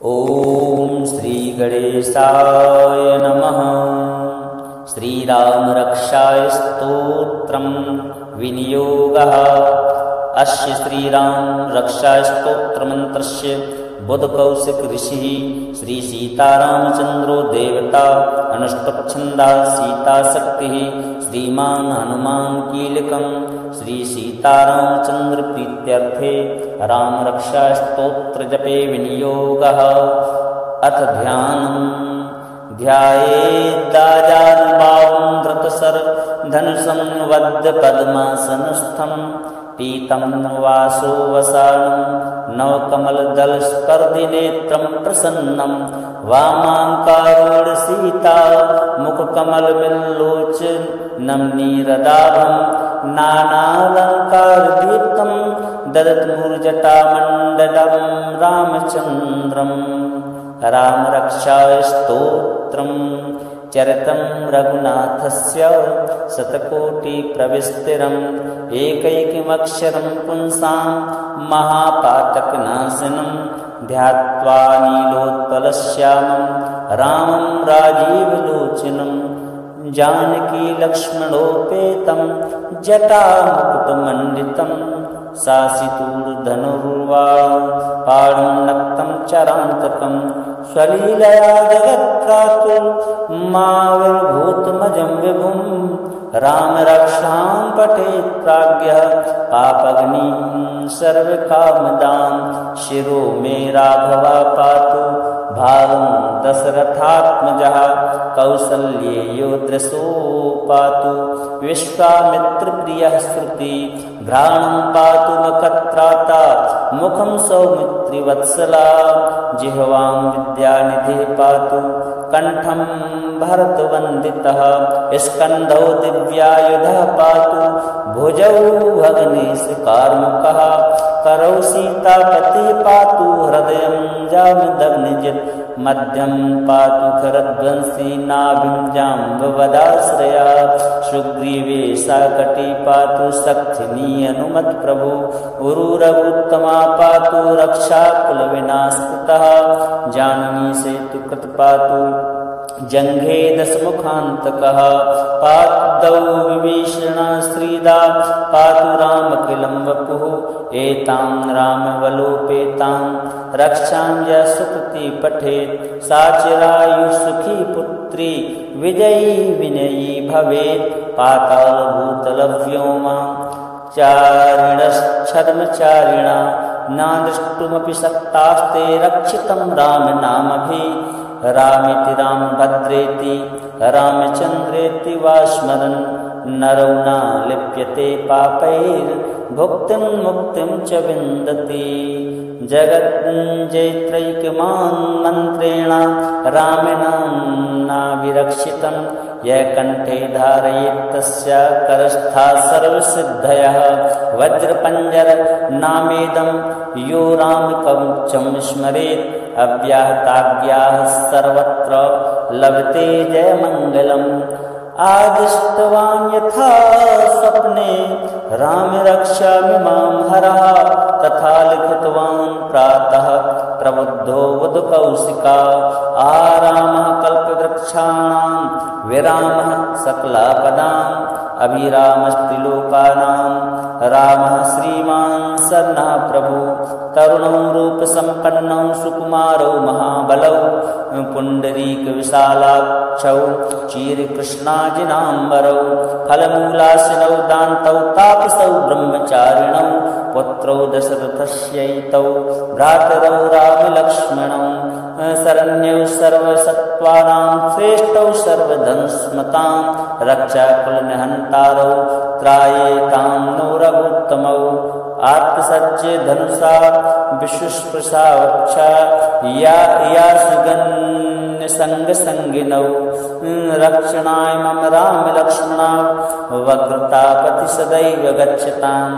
ओम श्री गणेशाय नमः। श्रीराम रक्षाय स्तोत्रम विनियोगः। अस्य श्रीराम रक्षाय स्तोत्र मंत्रस्य बुधकौशिक ऋषिः श्री सीतारामचंद्रो देवता अनुष्टुप्छंदा सीता शक्तिः श्रीमान हनुमान कीलकं श्री सीतारामचंद्र प्रीत्यर्थे राम रक्षा स्तोत्र जपे विनियोगः। अथ ध्यानम् ध्यायेदाजानुभावं धृतसर धनुषं वद्य पद्मासनस्थं पीतं वासो वसानं नवकमलदलस्पर्धिनेत्रं प्रसन्नं वामाङ्कारूढ सीता मुखकमलविल्लोचनं नीरदाभं नानालङ्कारदीप्तं ददत्मूर्जटामण्डलं रामचन्द्रम्। रामरक्षाय स्तोत्रम् चरितं रघुनाथस्य शतकोटिप्रविस्तिरम् एकैकमक्षरं पुंसां महापातकनाशनं ध्यात्वा नीलोत्पलश्यामं रामं राजीवलोचनं जानकी लक्ष्मणोपेतं जटामुकुटमण्डितं सासितूर्धनुर्वा पाणं नक्तं चरान्तकं स्वलीलया जगत्त्रातुर्माविर्भूतमजं विभुं रामरक्षां पठेत् प्राज्ञः पापग्निं सर्वकामदां शिरो मे राघवा पातु भागं दशरथात्मजः कौसल्येयो दृशो पातु विश्वामित्रप्रियः श्रुति घ्राणं पातु मखत्राता मुखं सौमित्रिवत्सला जिह्वां विद्यानिधिः पातु कंठं भरतवन्दितः स्कन्धौ दिव्यायुधः पातु भुजौ भगनेशकार्मुकः करौ सीतापतिः पातु हृदयं जामदग्निजित् मध्यं पातु खरध्वंसी नाभिं जाम्बवदाश्रया सुग्रीवे साकटी पातु शक्तिनी हनुमत्प्रभु उरुरघुत्तमा पातु रक्षाकुलविनाशकृतः जाननी सेतुकृत पातु जंघे दशमुखान्तकः पादौ विभीषणा श्रीदा पातु रामकिलं वपुः एतां रामवलोपेतां रक्षां य सुकृति पठेत् सा चिरायुः पुत्री विजयी विनयी भवेत् पातालभूतलव्योमा चारिणश्छद्मचारिणा न द्रष्टुमपि शक्तास्ते रक्षितं रामनामभिः रामेति रामभद्रेति रामचन्द्रेति वा स्मरन् नरो न लिप्यते पापैर्भुक्तिं मुक्तिं च विन्दति। जगज्जैत्रैकमान् मन्त्रेण रामेण नाभिरक्षितं यः कण्ठे धारयेत् तस्य करस्था सर्वसिद्धयः वज्रपञ्जर नामेदं यो रामकवचं स्मरेत् अव्याहताज्ञाः सर्वत्र लभते जयमङ्गलम्। आदिष्टवान् यथा स्वप्ने राम रक्षामि मां हरः तथा लिखितवान् प्रातः प्रबुद्धो बुधकौशिका आरामः कल्पवृक्षाणां विरामः सकलापदाम् अभिरामस्त्रिलोकानां रामः श्रीमान् शरणः प्रभु तरुणौ रूपसम्पन्नौ सुकुमारौ महाबलौ पुण्डरीकविशालाक्षौ चीरकृष्णाजिनाम्बरौ फलमूलाशिनौ दान्तौ तापसौ ब्रह्मचारिणौ पुत्रौ दशरथस्यैतौ भ्रातरौ रामलक्ष्मणौ शरण्यौ सर्वसत्त्वानां श्रेष्ठौ सर्वधनुस्मतां रक्षाकुलनिहन्तारौ त्रायेतां नो रघुत्तमौ आत्मसज्ज धनुषा विश्वस्पृशा वक्षा या सुगन्य संगिनौ रक्षणाय मम राम लक्ष्मणा वक्रतापति सदैव गच्छतां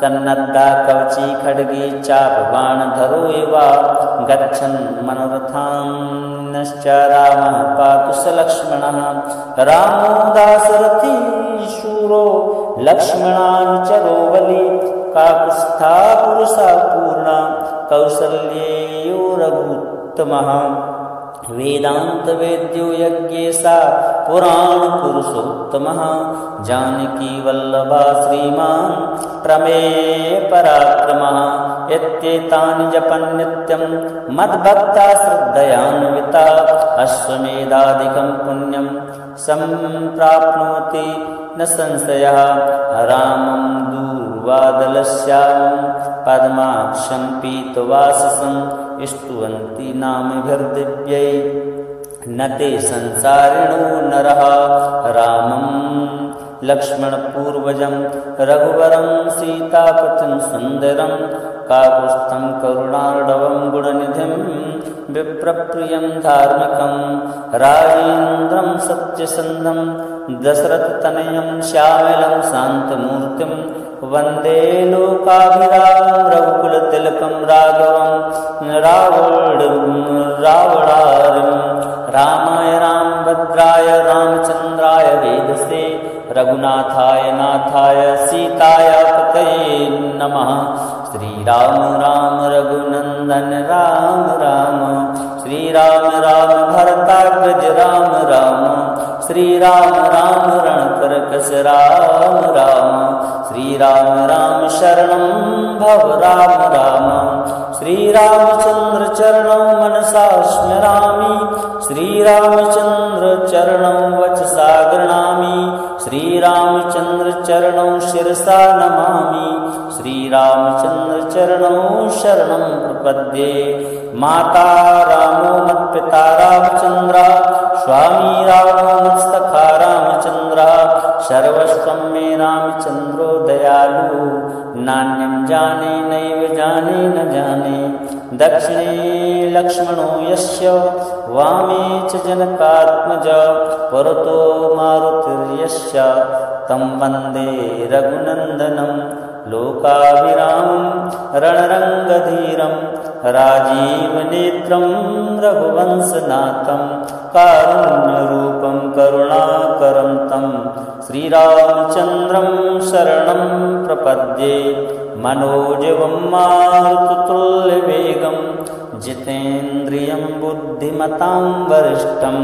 सन्नद्धा कवची खड्गी चापबाणधरो एवा गच्छन् मनोरथान्श्च रामः पातु स लक्ष्मणः रामो दाशरथी शूरो लक्ष्मणानुचरो बली काकुत्स्था पुरुषा पूर्णा कौसल्येयो उत्तमः वेदान्तवेद्यो यज्ञेशा पुराणपुरुषोत्तमः जानकी वल्लभा श्रीमान् प्रमेय पराक्रमः एतेतानि जपन् नित्यं मद्भक्ता श्रद्धयान्विता अश्वमेधादिकं पुण्यं सम्प्राप्नोति न संशयः रामं दूर्वादलश्यामं पद्माक्षं पीतवाससं स्तुवन्ति नामभिर्दिव्यै न ते संसारिणो नरः रामं लक्ष्मणपूर्वजं रघुवरं सीतापतिं सुन्दरं काकुत्स्थं करुणार्णवं गुणनिधिं विप्रप्रियं धार्मिकं राजेन्द्रं सत्यसन्धं दशरथतनयं श्यामलं शान्तमूर्तिं वन्दे लोकाभिरामं रघुकुलतिलकं राघवं रावणारिं रामाय रामभद्राय रामचन्द्राय वेधसे रघुनाथाय नाथाय सीताय पतये नमः श्रीराम राम रघुनन्दन राम राम श्रीराम राम भरताग्रज राम राम श्रीराम राम रणकरकस राम राम श्रीराम राम शरणं भव राम राम श्रीरामचन्द्र चरणं मनसा स्मरामि श्रीरामचन्द्र चरणं वचसा गृह्णामि श्रीरामचन्द्र चरणं शिरसा नमामि श्रीरामचन्द्र चरणं शरणं प्रपद्ये माता रामो मत्पिता रामचन्द्रः स्वामी रामो मत्सखा रामचन्द्रः सर्वस्वं मे रामचन्द्रो दयालु नान्यं जाने नैव जाने न जाने दक्षिणे लक्ष्मणो यस्य वामे च जनकात्मजः पुरतो मारुतिर्यस्य तं वन्दे रघुनन्दनं लोकाभिरामं रणरङ्गधीरं राजीवनेत्रं रघुवंशनाथं कारुण्यरूपं करुणाकरं तं श्रीरामचन्द्रं शरणं प्रपद्ये मनोजवं मारुततुल्यवेगं जितेन्द्रियं बुद्धिमतां वरिष्ठं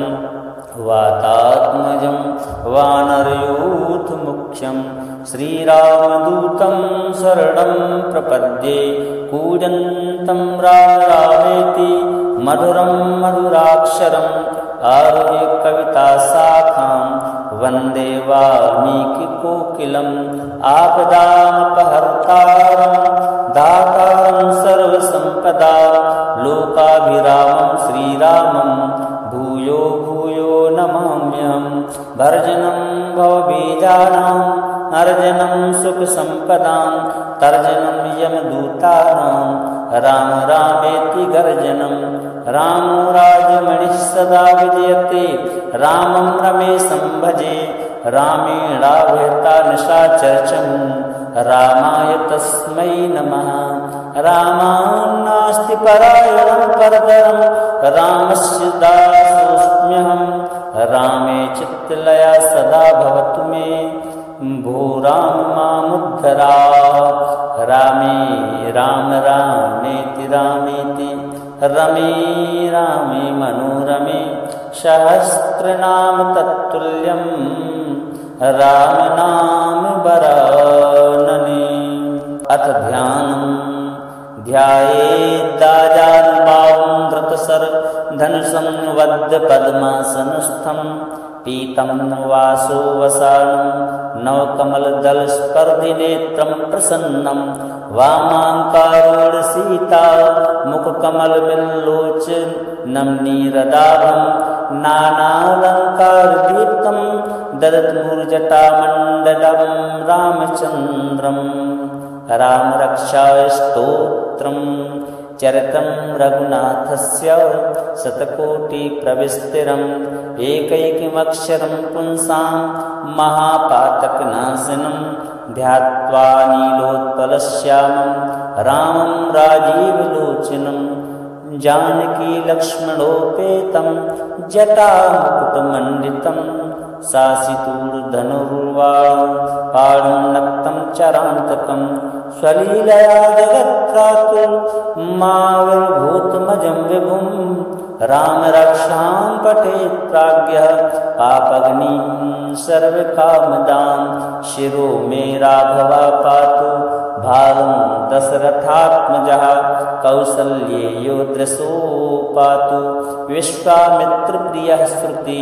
वातात्मजं वानरयूथमुख्यं श्रीरामदूतं शरणं प्रपद्ये कूजन्तं राम रामेति मधुरं मधुराक्षरम् आरुह्य कविताशाखां वन्दे वाल्मीकिकोकिलम् आपदामपहर्तारं दातारं सर्वसम्पदा लोकाभिरामं श्रीरामं भूयो भूयो नमाम्यहं भर्जनं भवबीजानाम् अर्जनं सुखसम्पदां तर्जनं यमदूतानां राम रामेति गर्जनं रामो राजमणिः सदा विजयते रामं रमेशं भजे रामेणावहता निशाचर्चं रामाय तस्मै नमः रामान्नास्ति परायणं परतरं रामस्य दासोऽस्म्यहं रामे चित्तलया सदा भवतु मे भो राम मामुद्धरा रामे राम रामेति रामेति रमे रामे मनोरमे सहस्रनाम तत्तुल्यं राम नाम वरानने अथ ध्यानम् ध्यायेदाजानुभावं धृतसर धनुषं वद्य पद्मासनस्थं पीतं वासो वसानं नवकमलदलस्पर्धिनेत्रं प्रसन्नं वामाङ्कारूढसीता मुखकमलविल्लोचनं नीरदाभं नानालङ्कारदीप्तं ददत्मूर्जटामण्डलं रामचन्द्रं रामरक्षास्तोत्रं चरितं रघुनाथस्य शतकोटिप्रविस्तिरम् एकैकमक्षरं पुंसां महापातकनाशनं ध्यात्वा नीलोत्पलश्यामं रामं राजीवलोचनं जानकी लक्ष्मणोपेतं जटामुकुटमण्डितं सासितूर्धनुर्वाणं पाणुं नक्तं चरान्तकं स्वलीलया जगत्त्रातुर्माविर्भूतमजं विभुं रामरक्षां पठेत् प्राज्ञः पापग्निं सर्वकामदां शिरो मे राघवा पातु भालं दशरथात्मजः कौसल्येयो दृशो पातु विश्वामित्रप्रियः श्रुति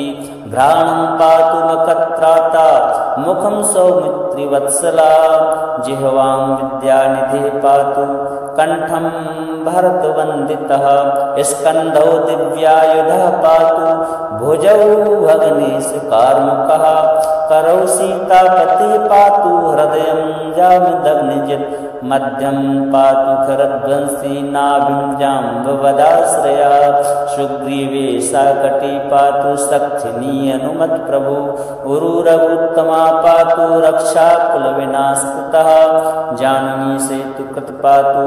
घ्राणं पातु मखत्राता मुखं सौमित्रिवत्सला जिह्वां विद्यानिधिः पातु कंठं भरतवन्दितः स्कन्धौ दिव्यायुधः पातु भुजौ भगनेशकार्मुकः करौ सीतापतिः पातु हृदयं जामदग्निजित् मध्यं पातु खरध्वंसी नाभिं जाम्बवदाश्रया सुग्रीवे साकटी पातु सख्यनी अनुमत्प्रभु उरुरगुत्तमा पातु रक्षाकुलविनाशकृतः जानवी सेतुकृत पातु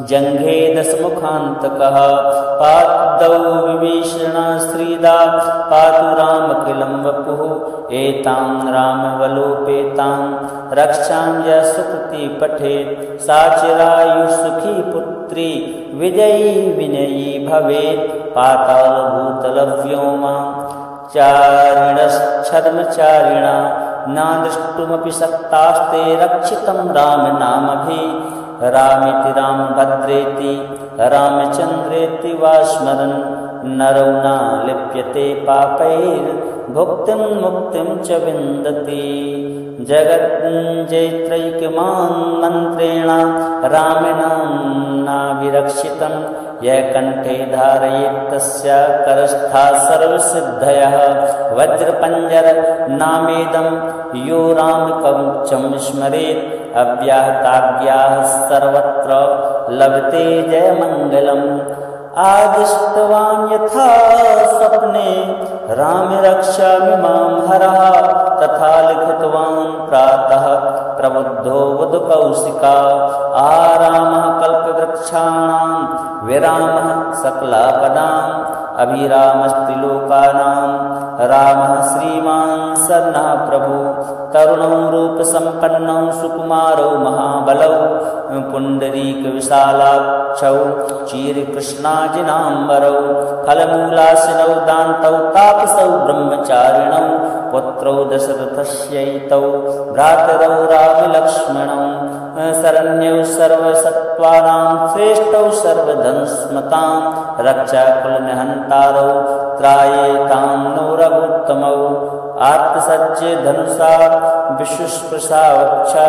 जंघे दशमुखान्तकः पादौ विभीषणा श्रीदा पातु रामकिलं वपुः एतां रामवलोपेतां रक्षां यः सुकृती पठेत् सा चिरायुः पुत्री विजयी विनयी भवेत् पातालभूतलव्योमा चारिणश्छद्मचारिणा न द्रष्टुमपि शक्तास्ते रक्षितं रामनामभिः रामेति रामभद्रेति रामचन्द्रेति वा स्मरन् नरो न लिप्यते पापैर्भुक्तिं मुक्तिं च विन्दति जगज्जैत्रैकमान् मन्त्रेण रामेण नाभिरक्षितं यः कण्ठे धारयेत् तस्य करस्था सर्वसिद्धयः वज्रपञ्जर नामेदं यो रामकवचं स्मरेत् अव्याहताज्ञाः सर्वत्र लभते जयमङ्गलम् आदिष्टवान् यथा स्वप्ने राम रक्षामि मां हरः तथा लिखितवान् प्रातः प्रबुद्धो बुधकौशिका आरामः कल्पवृक्षाणां विरामः सकलापदाम् अभिरामस्त्रिलोकानां रामः श्रीमान् सन्नः प्रभु तरुणौ रूपसम्पन्नौ सुकुमारौ महाबलौ पुण्डरीकविशालाक्षौ चीरकृष्णाजिनाम्बरौ फलमूलासिनौ दान्तौ तापसौ ब्रह्मचारिणौ पुत्रौ दशरथस्यैतौ भ्रातरौ रामलक्ष्मणौ शरण्यौ सर्वसत्त्वानां श्रेष्ठौ सर्वधनुस्मतां रक्षाकुलनिहन्तारौ त्रायेतां नो रघुत्तमौ आत्मसज्जे धनुषा विश्वस्पृशा वक्षा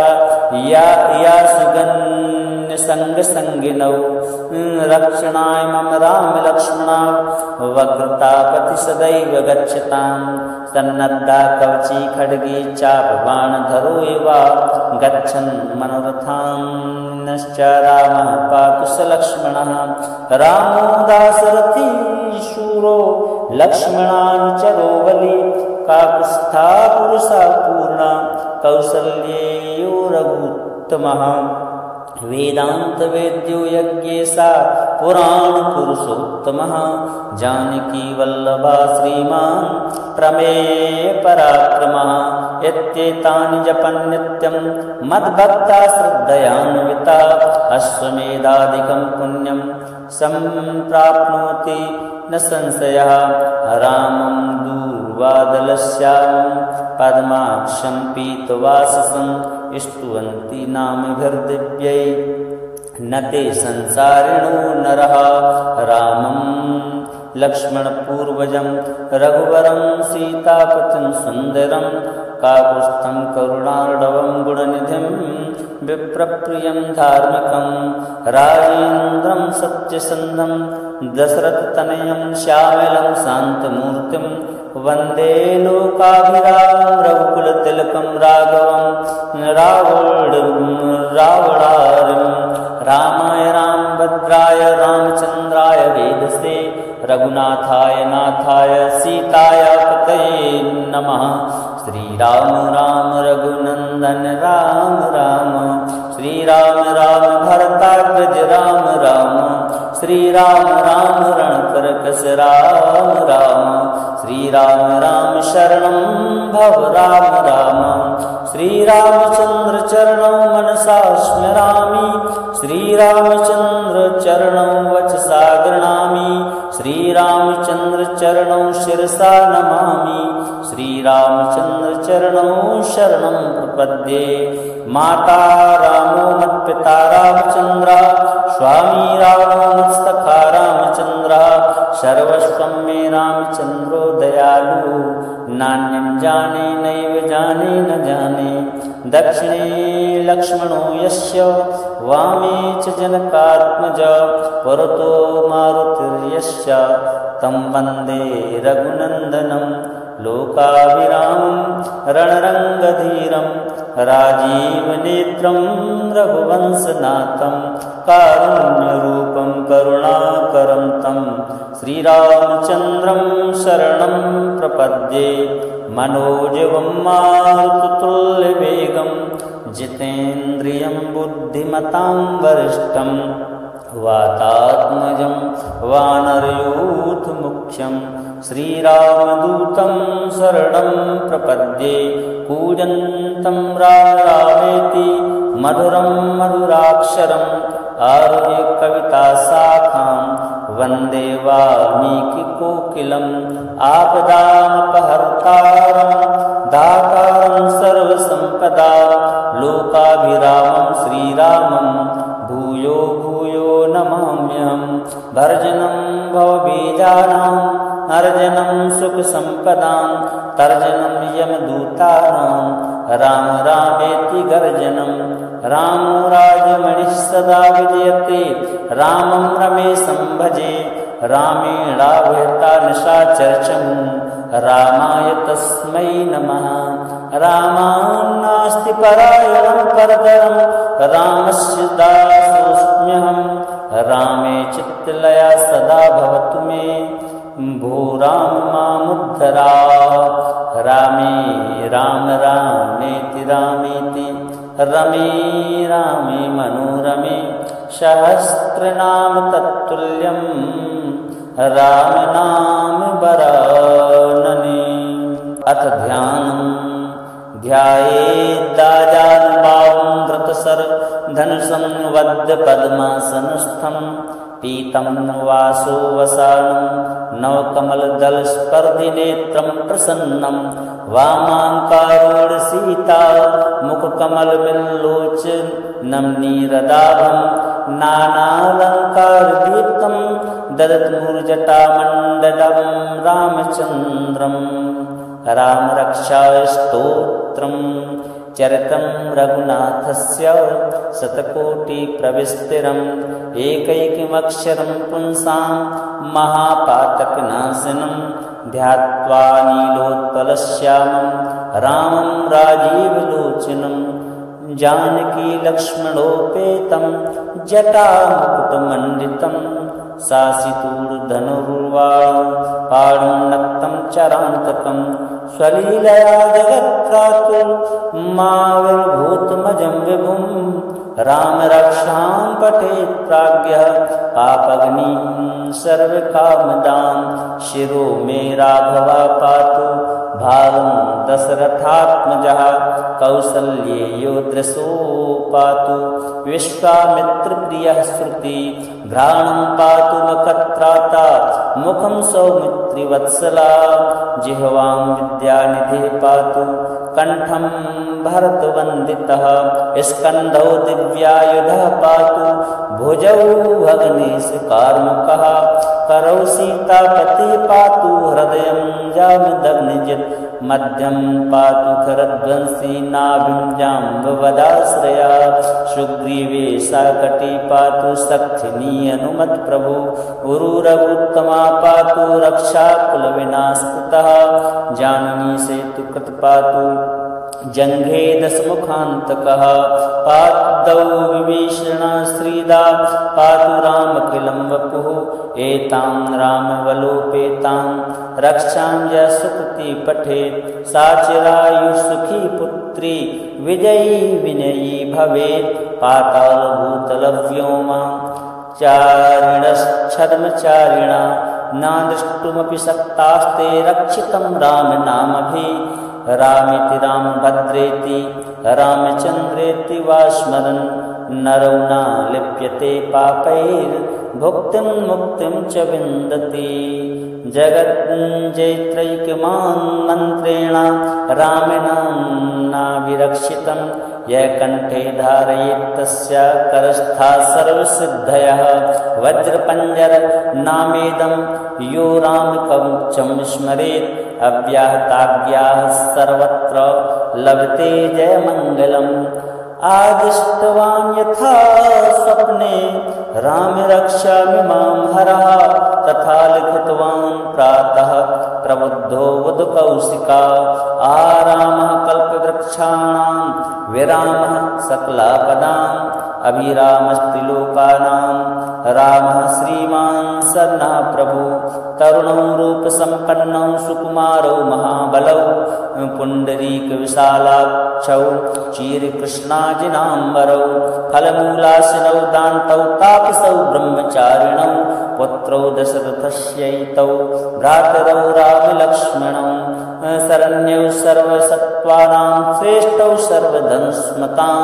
या सुगन्यसङ्गसङ्गिनौ रक्षणाय मम रामलक्ष्मणा वक्रतापति सदैव गच्छतां सन्नद्धा कवची खड्गे चापबाणधरो एव गच्छन् मनोरथान्श्च रामः पातु स लक्ष्मणः रामो दाशरथी शूरो लक्ष्मणानुचरो बली काकुत्स्था पुरुषा पूर्णा कौसल्येयो रघुत्तमः वेदान्तवेद्यो यज्ञेशा पुराणपुरुषोत्तमः जानकी वल्लभा श्रीमान् प्रमेय पराक्रमः इत्येतानि जपन् नित्यं मद्भक्ता श्रद्धयान्विता अश्वमेधादिकं पुण्यं सम्प्राप्नोति न संशयः रामं दूर्वादलश्यामं पद्माक्षं पीतवाससं स्तुवन्ति नामभिर्दिव्यै न ते संसारिणो नरः रामं लक्ष्मणपूर्वजं रघुवरं सीतापतिं सुन्दरं काकुत्स्थं करुणार्णवं गुणनिधिं विप्रप्रियं धार्मिकं राजेन्द्रं सत्यसन्धं दशरथतनयं श्यामलं शान्तमूर्तिं वन्दे लोकाभिरामं रघुकुलतिलकं राघवं रावणारिं रामाय रामभद्राय रामचन्द्राय वेदसे रघुनाथाय नाथाय सीताय पतये नमः श्रीराम राम रघुनंदन राम राम श्रीराम राम भरताग्रज राम राम श्रीराम राम रणकरकस राम राम श्री श्रीराम राम शरणं भव राम राम। श्रीरामचन्द्र चरणौ मनसा स्मरामि, श्रीरामचन्द्र चरणौ वचसा गृह्णामि, श्रीरामचन्द्र चरणौ शिरसा नमामि, श्रीरामचन्द्र चरणौ शरणं प्रपद्ये। माता रामो मत्पिता रामचन्द्रः, स्वामी रामो मत्सखा रामचन्द्रः, सर्वस्वं मे रामचन्द्रो दयालु, नान्यं जाने नैव जाने न जाने। दक्षिणे लक्ष्मणो यस्य, वामे च जनकात्मजः, पुरतो मारुतिर्यस्य, तं वन्दे रघुनन्दनं लोकाभिरामं रणरङ्गधीरं, राजीवनेत्रं रघुवंशनाथं, कारुण्यरूपं करुणाकरं तं श्रीरामचन्द्रं शरणं प्रपद्ये। मनोजवं मारुततुल्यवेगं, जितेन्द्रियं बुद्धिमतां वरिष्ठं, वातात्मजं वानरयूथमुख्यं, श्रीरामदूतं शरणं प्रपद्ये। कूजन्तं राम रामेति मधुरं मधुराक्षरम्, आरुह्य कविताशाखां वन्दे वाल्मीकिकोकिलम्। आपदामपहर्तारं दातारं सर्वसम्पदां, लोकाभिरामं श्रीरामं भूयो भूयो नमाम्यहम्। भर्जनं भवबीजानां, अर्जनं सुखसम्पदां, तर्जनं यमदूतानां, राम रामेति गर्जनं। रामो राजमणिः सदा विजयते, रामं रमेशं भजे, रामेणाव्यता निशाचरचम्, रामाय तस्मै नमः। रामान्नास्ति परायणं परतरं, रामस्य दासोऽस्म्यहं, रामे चित्तलया सदा भवतु मे, भो राम मामुद्धरा। रामे राम रामेति रामेति रमे रामे मनोरमे, सहस्रनाम तत्तुल्यं राम नाम वरानने। अथ ध्यानम्। ध्यायेदाजानुबाहुं धृतशरधनुषं वद्य पद्मासनस्थं, पीतं वासो वसानं नवकमलदलस्पर्धिनेत्रं प्रसन्नं, वामाङ्कारूढसीता मुखकमलविल्लोचनं नीरदाभं, नानालङ्कारदीप्तं ददत्मूर्जटामण्डलं रामचन्द्रं। रामरक्षास्तोत्रं चरितं रघुनाथस्य, शतकोटिप्रविस्तिरम् एकैकमक्षरं पुंसां महापातकनाशनं, ध्यात्वा नीलोत्पलश्यामं रामं राजीवलोचनं, जानकीलक्ष्मणोपेतं जटामुकुटमण्डितं, सासितूर्धनुर्वाणं पाणुन्नक्तं चरान्तकं, स्वलीलया जगत्त्रातुर्माविर्भूतमजं विभुं, रामरक्षां पठेत् प्राज्ञः पापग्निं सर्वकामदां, शिरो मे राघवा पातु भालं दशरथात्मजः, कौसल्येयो दृशो पातु विश्वामित्रप्रियः श्रुति, घ्राणं पातु मखत्राता मुखं सौमित्रिवत्सला, जिह्वां विद्यानिधिः पातु कंठं भरतवन्दितः, स्कन्धौ दिव्यायुधः पातु भुजौ भगनेशकार्मुकः, करौ सीतापतिः पातु हृदयं जामदग्निजित्, मध्यं पातु खरध्वंसी नाभिं जाम्बवदाश्रया, सुग्रीवे शाकटी पातु सख्यनी हनुमत्प्रभु, उरुरघुत्तमा पातु रक्षाकुलविनाशकृतः, जाननी सेतुकृत पातु जंघे दशमुखान्तकः, पादौ विभीषणा श्रीदा पातु रामखिलं वपुः, एतां रामवलोपेतां रक्षां य सुकृति पठेत्, सा चिरायुः पुत्री विजयी विनयी भवेत्, पातालभूतलव्योमा चारिणश्छद्मचारिणा न द्रष्टुमपि शक्तास्ते रक्षितं रामनामभि रामेति रामभद्रेति रामचन्द्रेति वा स्मरन् नरो न लिप्यते पापैर्भुक्तिं मुक्तिं च विन्दति जगज्जैत्रैकमन्त्रेण रामेण नाभिरक्षितं यः कण्ठे धारयेत् तस्य करस्था सर्वसिद्धयः वज्रपञ्जरनामेदं यो रामकवचं स्मरेत् अव्याहताज्ञाः सर्वत्र लभते जयमङ्गलम् आदिष्टवान् यथा स्वप्ने राम रक्षामि मां हरः तथा लिखितवान् प्रातः प्रबुद्धो बुधकौशिका आरामः कल्पवृक्षाणां विरामः सकलापदाम् अभिरामस्त्रिलोकानां रामः श्रीमान् सर्णः प्रभु तरुणौ रूपसम्पन्नौ सुकुमारौ महाबलौ पुण्डरीकविशालाक्षौ चीरकृष्णाजिनाम्बरौ फलमूलाशिनौ दान्तौ तापसौ ब्रह्मचारिणौ पुत्रौ दशरथस्यैतौ भ्रातरौ रामलक्ष्मणौ शरण्यौ सर्वसत्त्वानां श्रेष्ठौ सर्वधनुष्मतां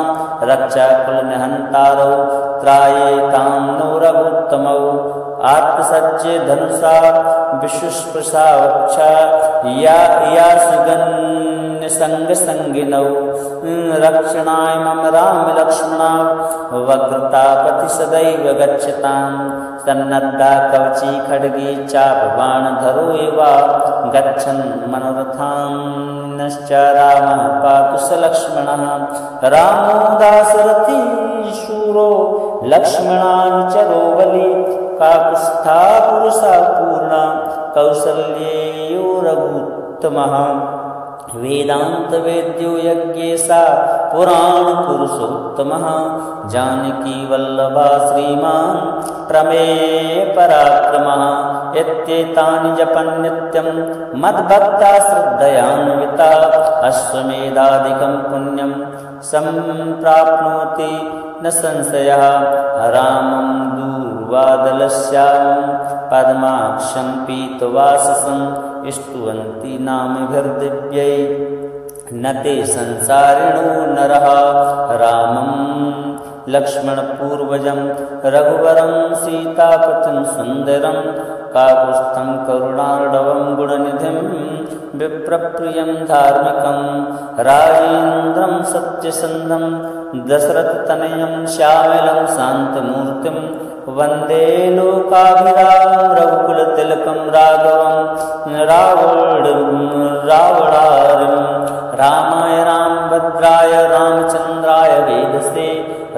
रक्षाकुलनिहन्तारौ त्रायेतां नो रघुत्तमौ आत्मसज्ज धनुषा विश्वस्पृशा वक्षा या सुगन्यसङ्गसङ्गिनौ रक्षणाय मम रामलक्ष्मणा वक्रतापति सदैव गच्छतां सन्नद्धा कवची खड्गी चापबाणधरो एवा गच्छन् मनोरथान्नश्च रामः पातु स लक्ष्मणः रामो दाशरथी शूरो लक्ष्मणानुचरो बली काकुत्स्था पुरुषा पूर्णा कौसल्येयो रघुत्तमः वेदांत वेद्यो यज्ञेशा पुराण पुरुषोत्तमः जानकी वल्लभा श्रीमान् प्रमेय पराक्रमः इत्येतानि जपन् नित्यं मद्भक्ता श्रद्धयान्विता अश्वमेधादिकं पुण्यं सम्प्राप्नोति न संशयः रामं दूर्वादलश्यामं पद्माक्षं पीतवाससं स्तुवन्ति नामभिर्दिव्यै न ते संसारिणो नरः रामं लक्ष्मणपूर्वजं रघुवरं सीतापतिं सुन्दरं काकुत्स्थं करुणार्णवं गुणनिधिं विप्रप्रियं धार्मिकं राजेन्द्रं सत्यसन्धं दशरथतनयं श्यामलं शान्तमूर्तिं वन्दे लोकाभिरामं रघुकुलतिलकं राघवं रावणारिं रामाय रामभद्राय रामचन्द्राय वेधसे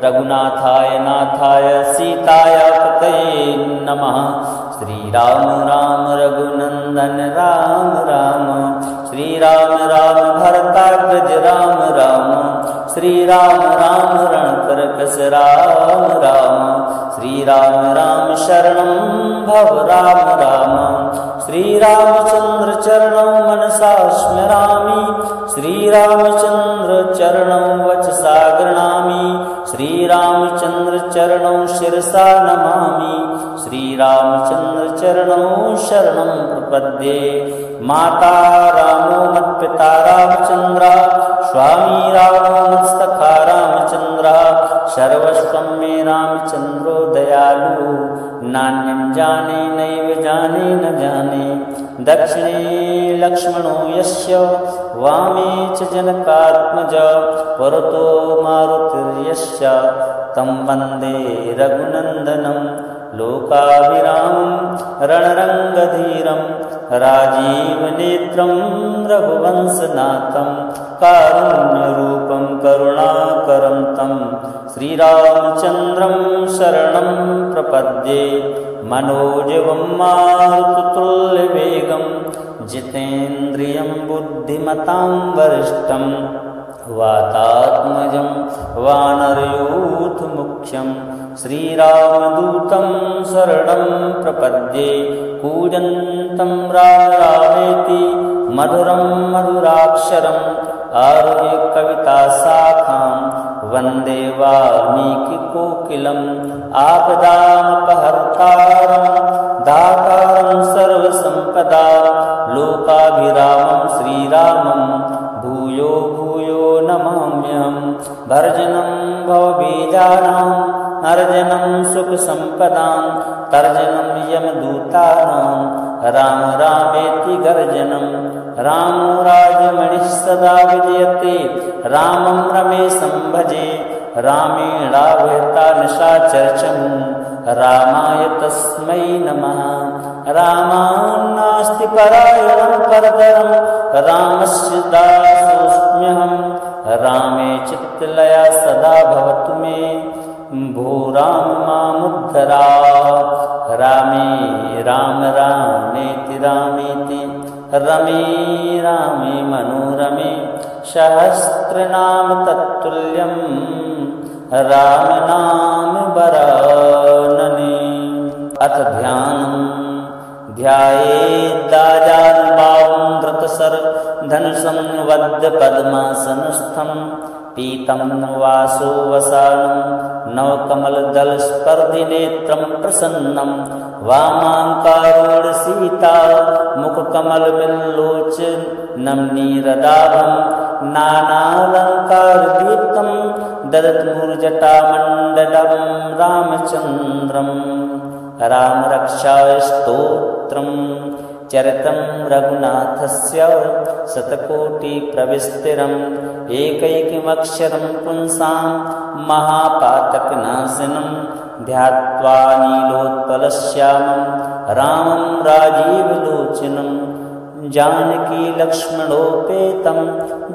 रघुनाथाय नाथाय सीताय पतये नमः श्रीराम राम रघुनन्दन राम राम श्रीराम राम भरताग्रज राम राम श्रीराम राम रणकरकस राम राम श्रीराम राम शरणं भव राम राम श्रीरामचन्द्र चरणौ मनसा स्मरामि श्रीरामचन्द्र चरणौ वचसा गृह्णामि श्रीरामचन्द्र चरणौ शिरसा नमामि श्रीरामचन्द्र चरणौ शरणं प्रपद्ये माता रामो मत्पिता रामचन्द्रः स्वामी रामो मत्सखा रामचन्द्रः सर्वस्वं मे रामचन्द्रो दयालु नान्यं जाने नैव जाने न जाने दक्षिणे लक्ष्मणो यस्य वामे च जनकात्मजा पुरतो मारुतिर्यस्य तं वन्दे रघुनन्दनं लोकाभिरामं रणरङ्गधीरं राजीवनेत्रं रघुवंशनाथं कारुण्यरूपं करुणाकरं तं श्रीरामचन्द्रं शरणं प्रपद्ये मनोजवं मारुततुल्यवेगं जितेन्द्रियं बुद्धिमतां वरिष्ठं वातात्मजं वानरयूथमुख्यं श्रीरामदूतं शरणं प्रपद्ये कूजन्तं राम रामेति मधुरं मधुराक्षरम् आरुह्य कविताशाखां वन्दे वाल्मीकिकोकिलम् आपदामपहर्तारं दातारं भर्जनं भवबीजानां अर्जनं सुखसम्पदां तर्जनं यमदूतानां राम रामेति गर्जनं रामो राजमणिः सदा विजयते रामं रमेशं भजे रामेणावहता निशाचरचमु रामाय तस्मै नमः रामान्नास्ति परायणं परतरं रामस्य दासोऽस्म्यहं रामे चित्तलया सदा भवतु मे भो राम मामुद्धरा रामे राम रामेति रामेति रमे रामे मनोरमे सहस्रनाम तत्तुल्यं राम नाम वरानने। अथ ध्यानम् ध्यायेदाजानुबाहुं धृतशर धनुषं वद्य पद्मासनस्थं पीतं वासो वसानं नवकमलदलस्पर्धिनेत्रं प्रसन्नं वामाङ्कारूढसीता मुखकमलविल्लोचनं नीरदाभं नानालङ्कारदीप्तं ददतमूर्जटामण्डलं रामचन्द्रं रामरक्षास्तोत्रं चरितं रघुनाथस्य शतकोटिप्रविस्तिरम् एकैकमक्षरं पुंसां महापातकनाशनं ध्यात्वा नीलोत्पलश्यामं रामं राजीवलोचनं जानकी लक्ष्मणोपेतं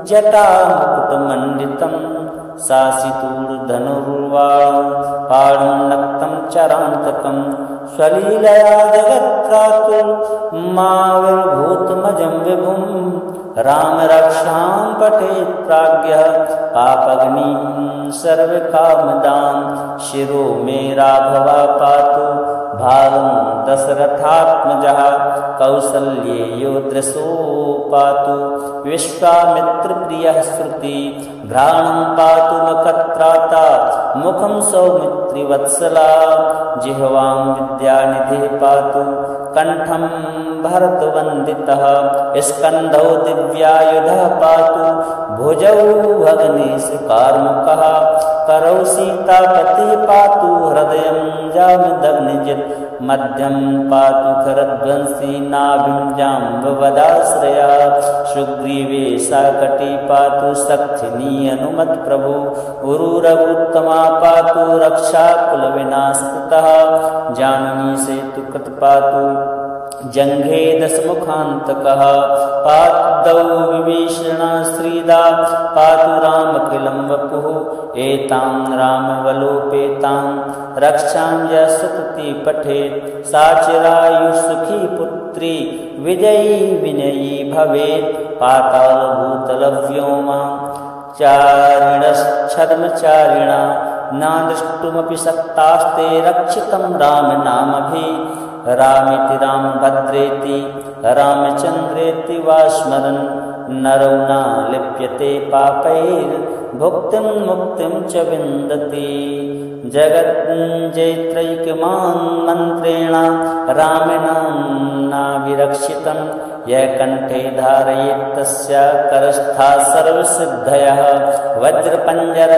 जटामुकुटमण्डितं सासितूर्धनुर्वापाणं नक्तं चरान्तकं स्वलीलया जगत्त्रातुर्माविर्भूतमजं विभुं रामरक्षां पठेत् प्राज्ञः पापग्निं सर्वकामदां शिरो मे राघवा पातु भालं दशरथात्मजः कौसल्येयो दृशो पातु विश्वामित्रप्रियः श्रुति घ्राणं पातु मखत्राता मुखं सौमित्रिवत्सला जिह्वां विद्यानिधिः पातु कंठं भरतवन्दितः स्कन्धौ दिव्यायुधः पातु भुजौ भगनेशकार्मुकः करौ सीतापतिः पातु हृदयं जामदग्निजित् मध्यं पातु खरध्वंसी नाभिं जाम्बवदाश्रया सुग्रीवे साकटी पातु सख्यनी हनुमत्प्रभु उरुरघुत्तमा पातु रक्षाकुलविनाशकृतः जाननी सेतुकृत पातु जंघे दशमुखान्तकः पादौ विभीषणा श्रीदा पातु रामखिलं वपुः एतां रामवलोपेतां रक्षां यः सुकृति पठेत् सा चिरायुः पुत्री विजयी विनयी भवेत् पातालभूतलव्योमा चारिणश्छद्मचारिणा न द्रष्टुमपि शक्तास्ते रक्षितं रामनामभिः रामेति रामभद्रेति रामचन्द्रेति वा स्मरन् नरो न लिप्यते पापैर्भुक्तिं मुक्तिं च विन्दति जगज्जैत्रैकमान् मन्त्रेण रामेणाम्ना विरक्षितं यः कण्ठे धारयेत् तस्य करस्था सर्वसिद्धयः वज्रपञ्जर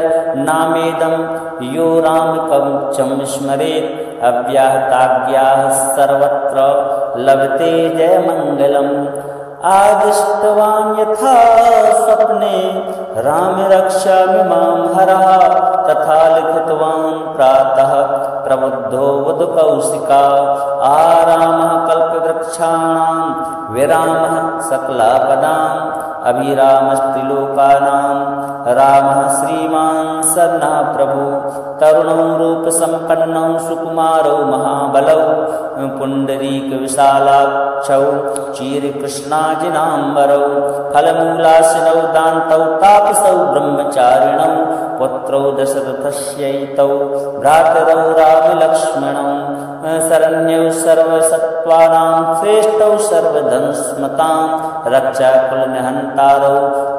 नामेदं यो रामकवचं स्मरेत् अव्याहताज्ञाः सर्वत्र लभते जयमङ्गलम् आदिष्टवान् यथा स्वप्ने राम रक्षामि मां हरः तथा लिखितवान् प्रातः प्रबुद्धो वधुकौशिका आरामः कल्पवृक्षाणां विरामः सकलापदाम् अभिरामस्त्रिलोकानां रामः श्रीमान् सन्नः प्रभु तरुणौ रूपसम्पन्नौ सुकुमारौ महाबलौ पुण्डरीकविशालाक्षौ चीरकृष्णाजिनाम्बरौ फलमूलाशिनौ दान्तौ तापसौ ब्रह्मचारिणौ पुत्रौ दशरथस्यैतौ भ्रातरौ रामलक्ष्मणौ शरण्यौ सर्वसत्त्वानां श्रेष्ठौ सर्वधनुस्मतां रक्षाकुलनिहन्तारौ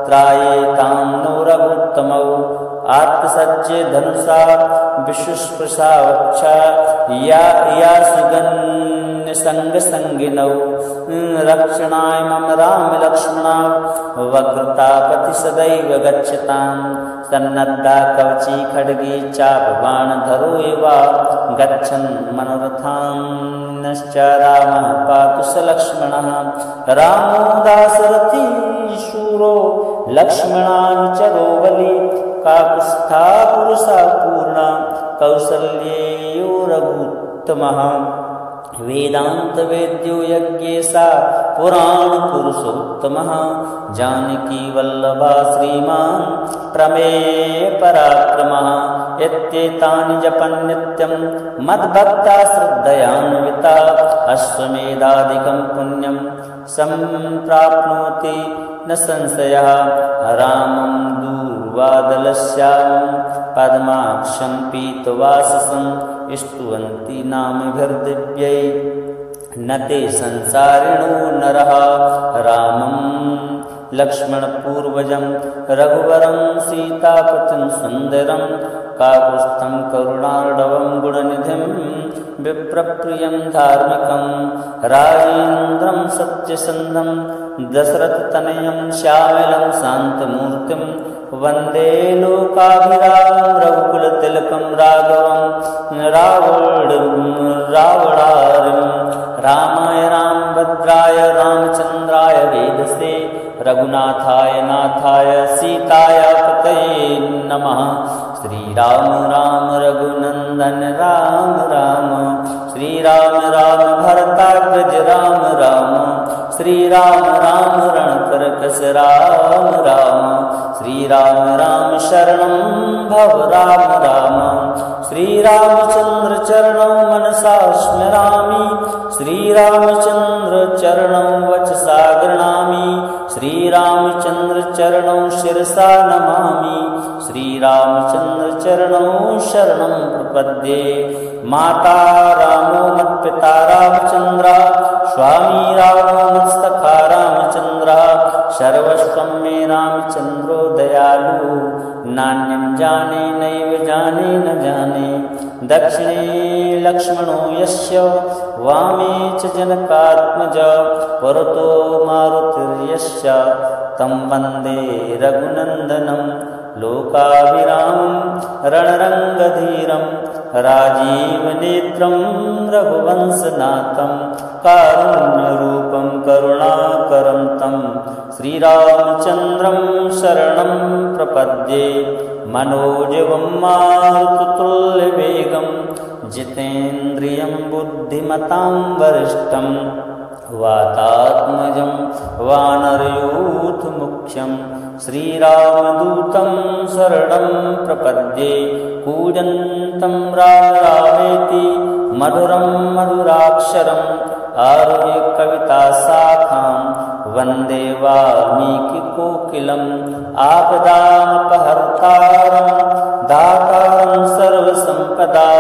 त्रायेतां नो रघुत्तमौ आत्मसज्जे धनुषा विश्वस्पृशा वक्षा या सुगन्य संगसंगिनौ रक्षणाय मम राम लक्ष्मणा वक्रतापति सदैव गच्छतां सन्नद्धा कवची खड्गे चापबाणधरो एवा गच्छन् मनोरथांश्च रामः पातु स लक्ष्मणः रामो दाशरथी शूरो लक्ष्मणानुचरो बली काकुत्स्था पुरुषा पूर्णा कौसल्येयो रघुत्तमः वेदांत वेद्यो यज्ञेशा पुराण पुरुषोत्तमः जानकी वल्लभा श्रीमान् प्रमेय पराक्रमः एत्येतानि जपन् नित्यं मद्भक्ता श्रद्धयान्विता अश्वमेधादिकं पुण्यं सम्प्राप्नोति न संशयः रामं दूर्वादलश्यामं पद्माक्षं पीतवाससं स्तुवन्ति नामभिर्दिव्यै न ते संसारिणो नरः रामं लक्ष्मणपूर्वजं रघुवरं सीतापतिं सुन्दरं काकुत्स्थं करुणार्णवं गुणनिधिं विप्रप्रियं धार्मिकं राजेन्द्रं सत्यसन्धं दशरथतनयं श्यामलं शान्तमूर्तिं वन्दे लोकाभिरामं रघुकुलतिलकं राघवं रावणारिं रामाय रामभद्राय रामचन्द्राय वेदसे रघुनाथाय नाथाय सीताय पतये नमः श्रीराम राम रघुनंदन राम राम श्रीराम राम भरताग्रज राम राम श्रीराम राम रणकरकस राम राम श्रीराम राम शरणं भव राम राम श्रीरामचंद्र चरणं मनसा स्मरामि श्रीरामचंद्र चरणं वचसा गृह्णामि श्रीरामचंद्र चरणं शिरसा नमामि श्रीरामचंद्र चरणं शरणं प्रपद्ये माता रामो मत्पिता रामचन्द्रः स्वामी रामो मत्सखा रामचन्द्रः सर्वस्वं मे रामचन्द्रो दयालु नान्यं जाने नैव जाने न जाने दक्षिणे लक्ष्मणो यस्य वामे च जनकात्मजः पुरतो मारुतिर्यस्य तं वन्दे रघुनन्दनं लोकाभिरामं रणरङ्गधीरं राजीवनेत्रं रघुवंशनाथं कारुण्यरूपं करुणाकरं तं श्रीरामचन्द्रं शरणं प्रपद्ये मनोजवं मारुततुल्यवेगं जितेन्द्रियं बुद्धिमतां वरिष्ठं वातात्मजं वानरयूथमुख्यं श्रीरामदूतं शरणं प्रपद्ये कूजन्तं राम रामेति मधुरं मधुराक्षरम् आरुह्य कविताशाखां वन्दे वाल्मीकिकोकिलम् आपदामपहर्तारं दातारं सर्वसम्पदां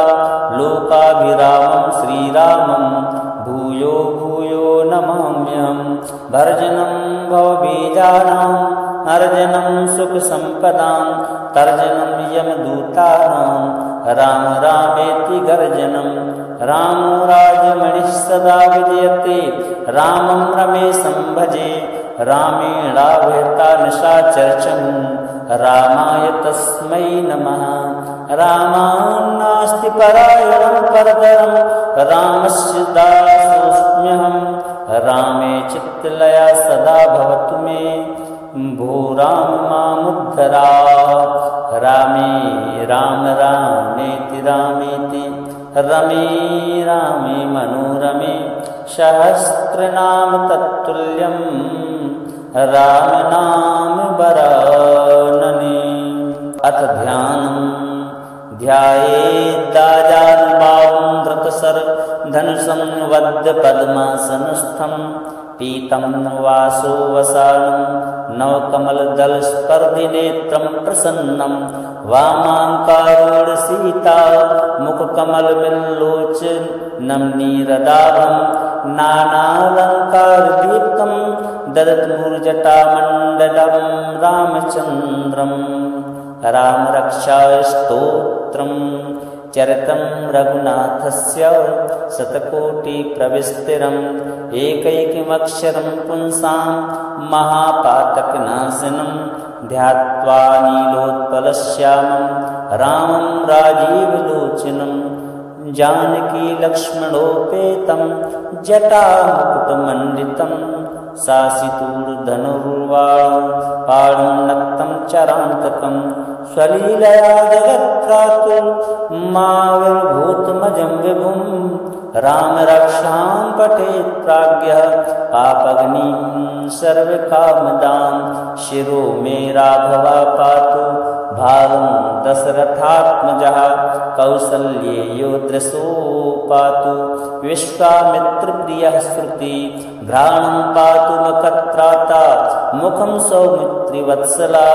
लोकाभिरामं श्रीरामं भूयो भूयो नमाम्यहं भर्जनं भवबीजानां अर्जनं सुखसम्पदां तर्जनं यमदूतानां राम रामेति गर्जनं रामो राजमणिः सदा विजयते रामं रमेशं भजे रामेणावहता निशाचर्चं रामाय तस्मै नमः रामान्नास्ति परायणं परतरं रामस्य दासोऽस्म्यहं रामे चित्तलया सदा भवतु मे भो राम मामुद्धरा रामे राम रामेति रामेति रमे रामे मनोरमे सहस्रनाम तत्तुल्यं राम नाम वरानने अथ ध्यानम् ध्यायेदाजानुभावं धृतशरधनुषं वद्य पद्मासनस्थं पीतं वासो वसानं नवकमलदलस्पर्धिनेत्रं प्रसन्नं वामाङ्कारूढसीता मुखकमलविल्लोचनं नीरदाभं नानालङ्कारदीप्तं ददत्मूर्जटामण्डलं रामचन्द्रं रामरक्षाय स्तोत्रं चरितं रघुनाथस्य शतकोटिप्रविस्तिरम् एकैकमक्षरं पुंसां महापातकनाशनं ध्यात्वा नीलोत्पलश्यामं रामं राजीवलोचनं जानकी लक्ष्मणोपेतं जटामुकुटमण्डितं सासितूर्धनुर्वाणं पाणुन्नक्तं चरान्तकं स्वलीलया जगत्त्रातुर्माविर्भूतमजं विभुं रामरक्षां पठेत् प्राज्ञः पापग्निं सर्वकामदां शिरो मे राघवा पातु भागं दशरथात्मजः कौसल्येयो दृशो पातु विश्वामित्रप्रियः श्रुति घ्राणं पातु मखत्राता मुखं सौमित्रिवत्सला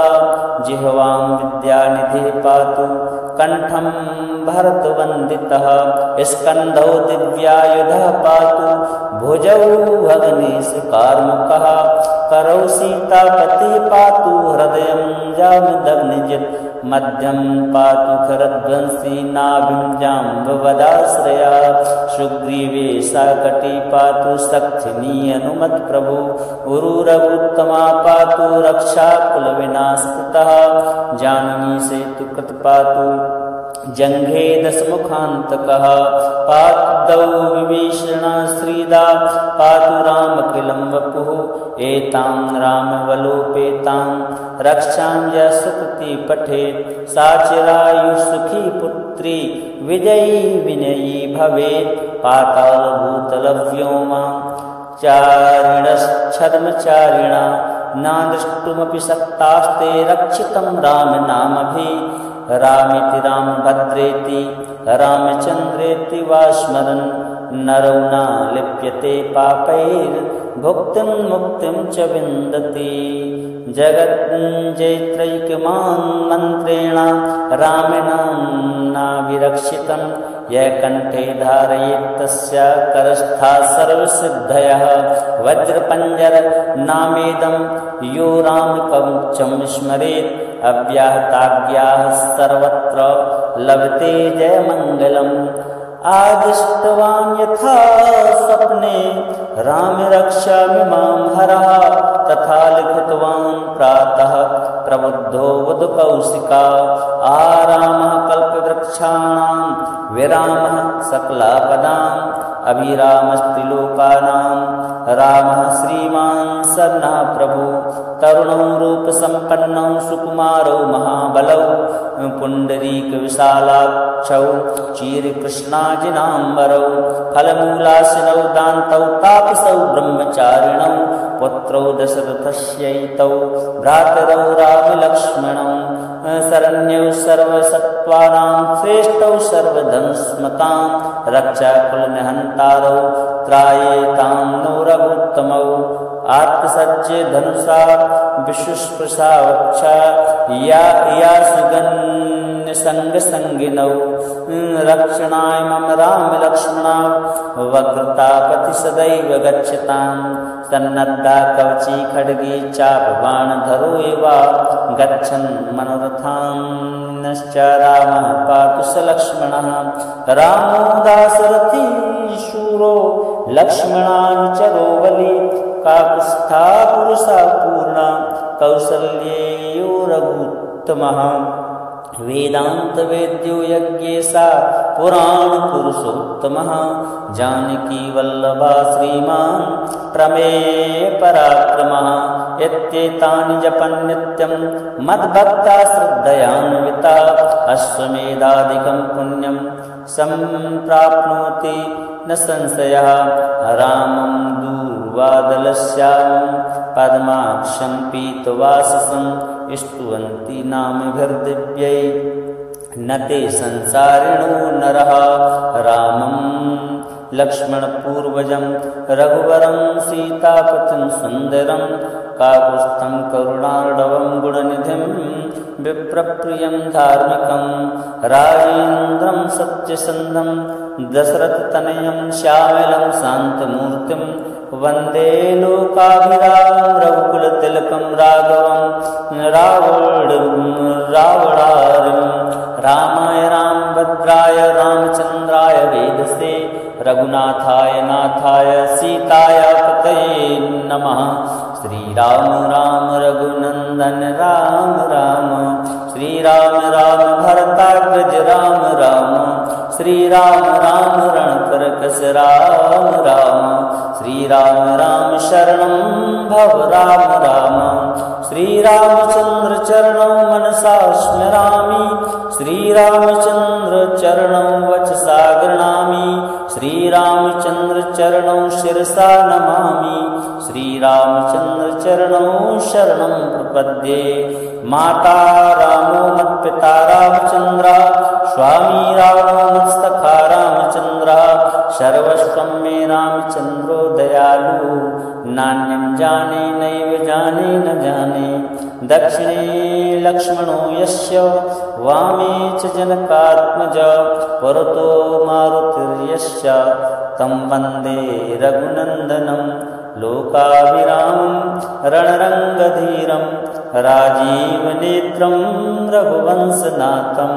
जिह्वां विद्यानिधिः पातु कंठं भरतवन्दितः स्कन्धौ दिव्यायुधः पातु भुजौ भगनेशकार्मुकः करौ सीतापतिः पातु हृदयं जामदग्निजित् मध्यं पातु खरध्वंसी नाभिं जाम्बवदाश्रया सुग्रीवे साकटी पातु सख्यनी हनुमत्प्रभु उरुरघुत्तमा पातु रक्षाकुलविनाशकृतः जानकी सेतुकृत पातु जंघे दशमुखान्तकः पादौ विभीषणा श्रीदा पातु रामखिलं वपुः एतां रामवलोपेतां रक्षां यः सुकृती पठेत् सा चिरायुः पुत्री विजयी विनयी भवेत् पातालभूतलव्योमा चारिणश्छद्मचारिणा न द्रष्टुमपि शक्तास्ते रक्षितं रामनामभिः रामेति रामभद्रेति रामचन्द्रेति वा स्मरन् नरो न लिप्यते पापैर्भुक्तिं मुक्तिं च विन्दति जगज्जैत्रैकमान् मन्त्रेण रामेण नाभिरक्षितं यः कण्ठे धारयेत् तस्य करस्था सर्वसिद्धयः वज्रपञ्जर नामेदं यो रामकवचं स्मरेत् अव्याहताज्ञाः सर्वत्र लभते जयमङ्गलम् आदिष्टवान् यथा स्वप्ने राम रक्षामि मां हरः तथा लिखितवान् प्रातः प्रबुद्धो बुधकौशिका आरामः कल्पवृक्षाणां विरामः सकलापदाम् अभिरामस्त्रिलोकानां रामः श्रीमान् सर्णः प्रभु तरुणौ रूपसम्पन्नौ सुकुमारौ महाबलौ पुण्डरीकविशालाक्षौ चीरकृष्णाजिनाम्बरौ फलमूलाशिनौ दान्तौ तापसौ ब्रह्मचारिणौ पुत्रौ दशरथस्यैतौ भ्रातरौ रामलक्ष्मणौ शरण्यौ सर्वसत्त्वानां श्रेष्ठौ सर्वधनुस्मतां रक्षाकुलनिहन्तारौ त्रायेतां नो रघुत्तमौ आत्मसज्ज धनुषा विश्वस्पृशा वक्षा या सुगन्यसङ्गसङ्गिनौ रक्षणाय मम रामलक्ष्मणा वक्रतापति सदैव गच्छतां सन्नद्धा कवची खड्गी चापबाणधरो एवा गच्छन् मनोरथान्श्च रामः पातु स लक्ष्मणः रामो दाशरथी शूरो लक्ष्मणानुचरो बली काकुत्स्था पुरुषा पूर्णा कौसल्येयो रघुत्तमः वेदांत वेद्यो यज्ञेशा पुराण पुरुषोत्तमः जानकी वल्लभा श्रीमान् प्रमेय पराक्रमः इत्येतानि जपन् नित्यं मद्भक्ता श्रद्धयान्विता अश्वमेधादिकं पुण्यं सम्प्राप्नोति न संशयः रामं दूर्वादलश्यामं पद्माक्षं पीतवाससं स्तुवन्ति नामभिर्दिव्यै न ते संसारिणो नरः रामं लक्ष्मणपूर्वजं रघुवरं सीतापतिं सुन्दरं काकुत्स्थं करुणार्णवं गुणनिधिं विप्रप्रियं धार्मिकं राजेन्द्रं सत्यसन्धं दशरथतनयं श्यामलं शान्तमूर्तिं वन्दे लोकाभिरामं रघुकुलतिलकं राघवं रावणारिं रामाय रामभद्राय रामचंद्राय वेधसे रघुनाथाय नाथाय सीताय पतये नमः। श्री राम राम रघुनंदन राम राम, श्री राम राम भरताग्रज राम राम, श्री राम राम रणकरकस राम राम, श्री राम राम शरणं भव राम राम, श्री रामचंद्र चरणौ मनसा स्मरामि, श्री रामचंद्र चरणौ वचसा गृह्णामि, श्री रामचंद्र चरणौ शिरसा नमामि, श्री रामचंद्र चरणौ शरणं प्रपद्ये। माता रामो मत्पिता रामचंद्र, स्वामी रामो मत्सखा रामचंद्र, सर्वस्वं मे रामचंद्रो दयालु, नान्यं जाने नैव जाने न जाने। दक्षिणे लक्ष्मणो यस्य, वामे च जनकात्मज, पुरतो मारुतिर्यस्य, तं वन्दे रघुनन्दनं लोकाभिरामं रणरङ्गधीरं, राजीवनेत्रं रघुवंशनाथं,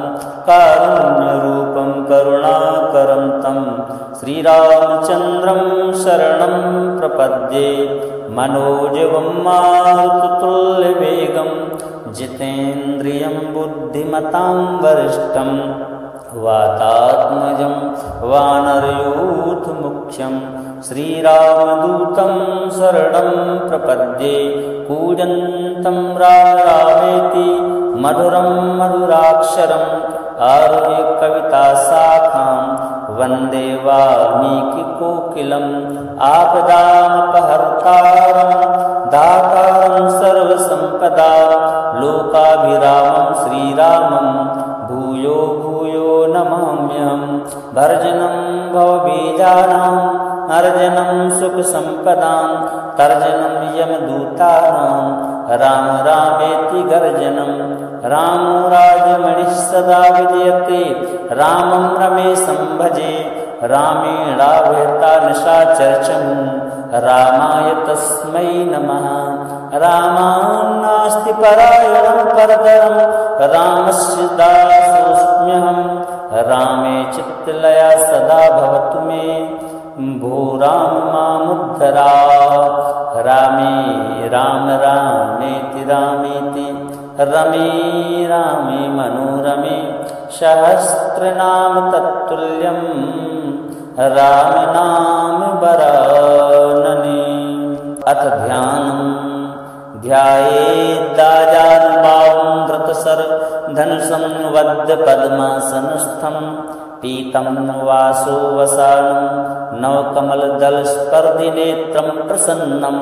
कारुण्यरूपं करुणाकरं तं श्रीरामचन्द्रं शरणं प्रपद्ये। मनोजवं मारुततुल्यवेगं, जितेन्द्रियं बुद्धिमतां वरिष्ठं, वातात्मजं वानरयूथमुख्यं, श्रीरामदूतं शरणं प्रपद्ये। कूजन्तं राम रामेति मधुरं मधुराक्षरम्, आरुह्य कविताशाखां वन्दे वाल्मीकिकोकिलम्। आपदामपहर्तारं दातारं सर्वसम्पदां, लोकाभिरामं श्रीरामं भूयो भूयो नमाम्यहम्। भर्जनं भवबीजानां, अर्जनं सुखसम्पदां, तर्जनं यमदूतानां, राम रामेति गर्जनं। रामो राजमणिः सदा विजयते, रामं रमेशं भजे, रामेणाव्यहता निशाचरचमूं, रामाय तस्मै नमः। रामान्नास्ति परायणं परतरं, रामस्य दासोऽस्म्यहं, रामे चित्तलया सदा भवतु मे, भो राम मामुद्धरा। रामे राम रामेति रामेति, रमे रामे मनोरमे, सहस्रनाम तत्तुल्यं, राम नाम वरानने। अथ ध्यानम्। ध्यायेदाजानुबाहुं धृतशर धनुषं वद्य पद्मासनस्थं, पीतं वासो वसानं नवकमलदलस्पर्धिनेत्रं प्रसन्नं,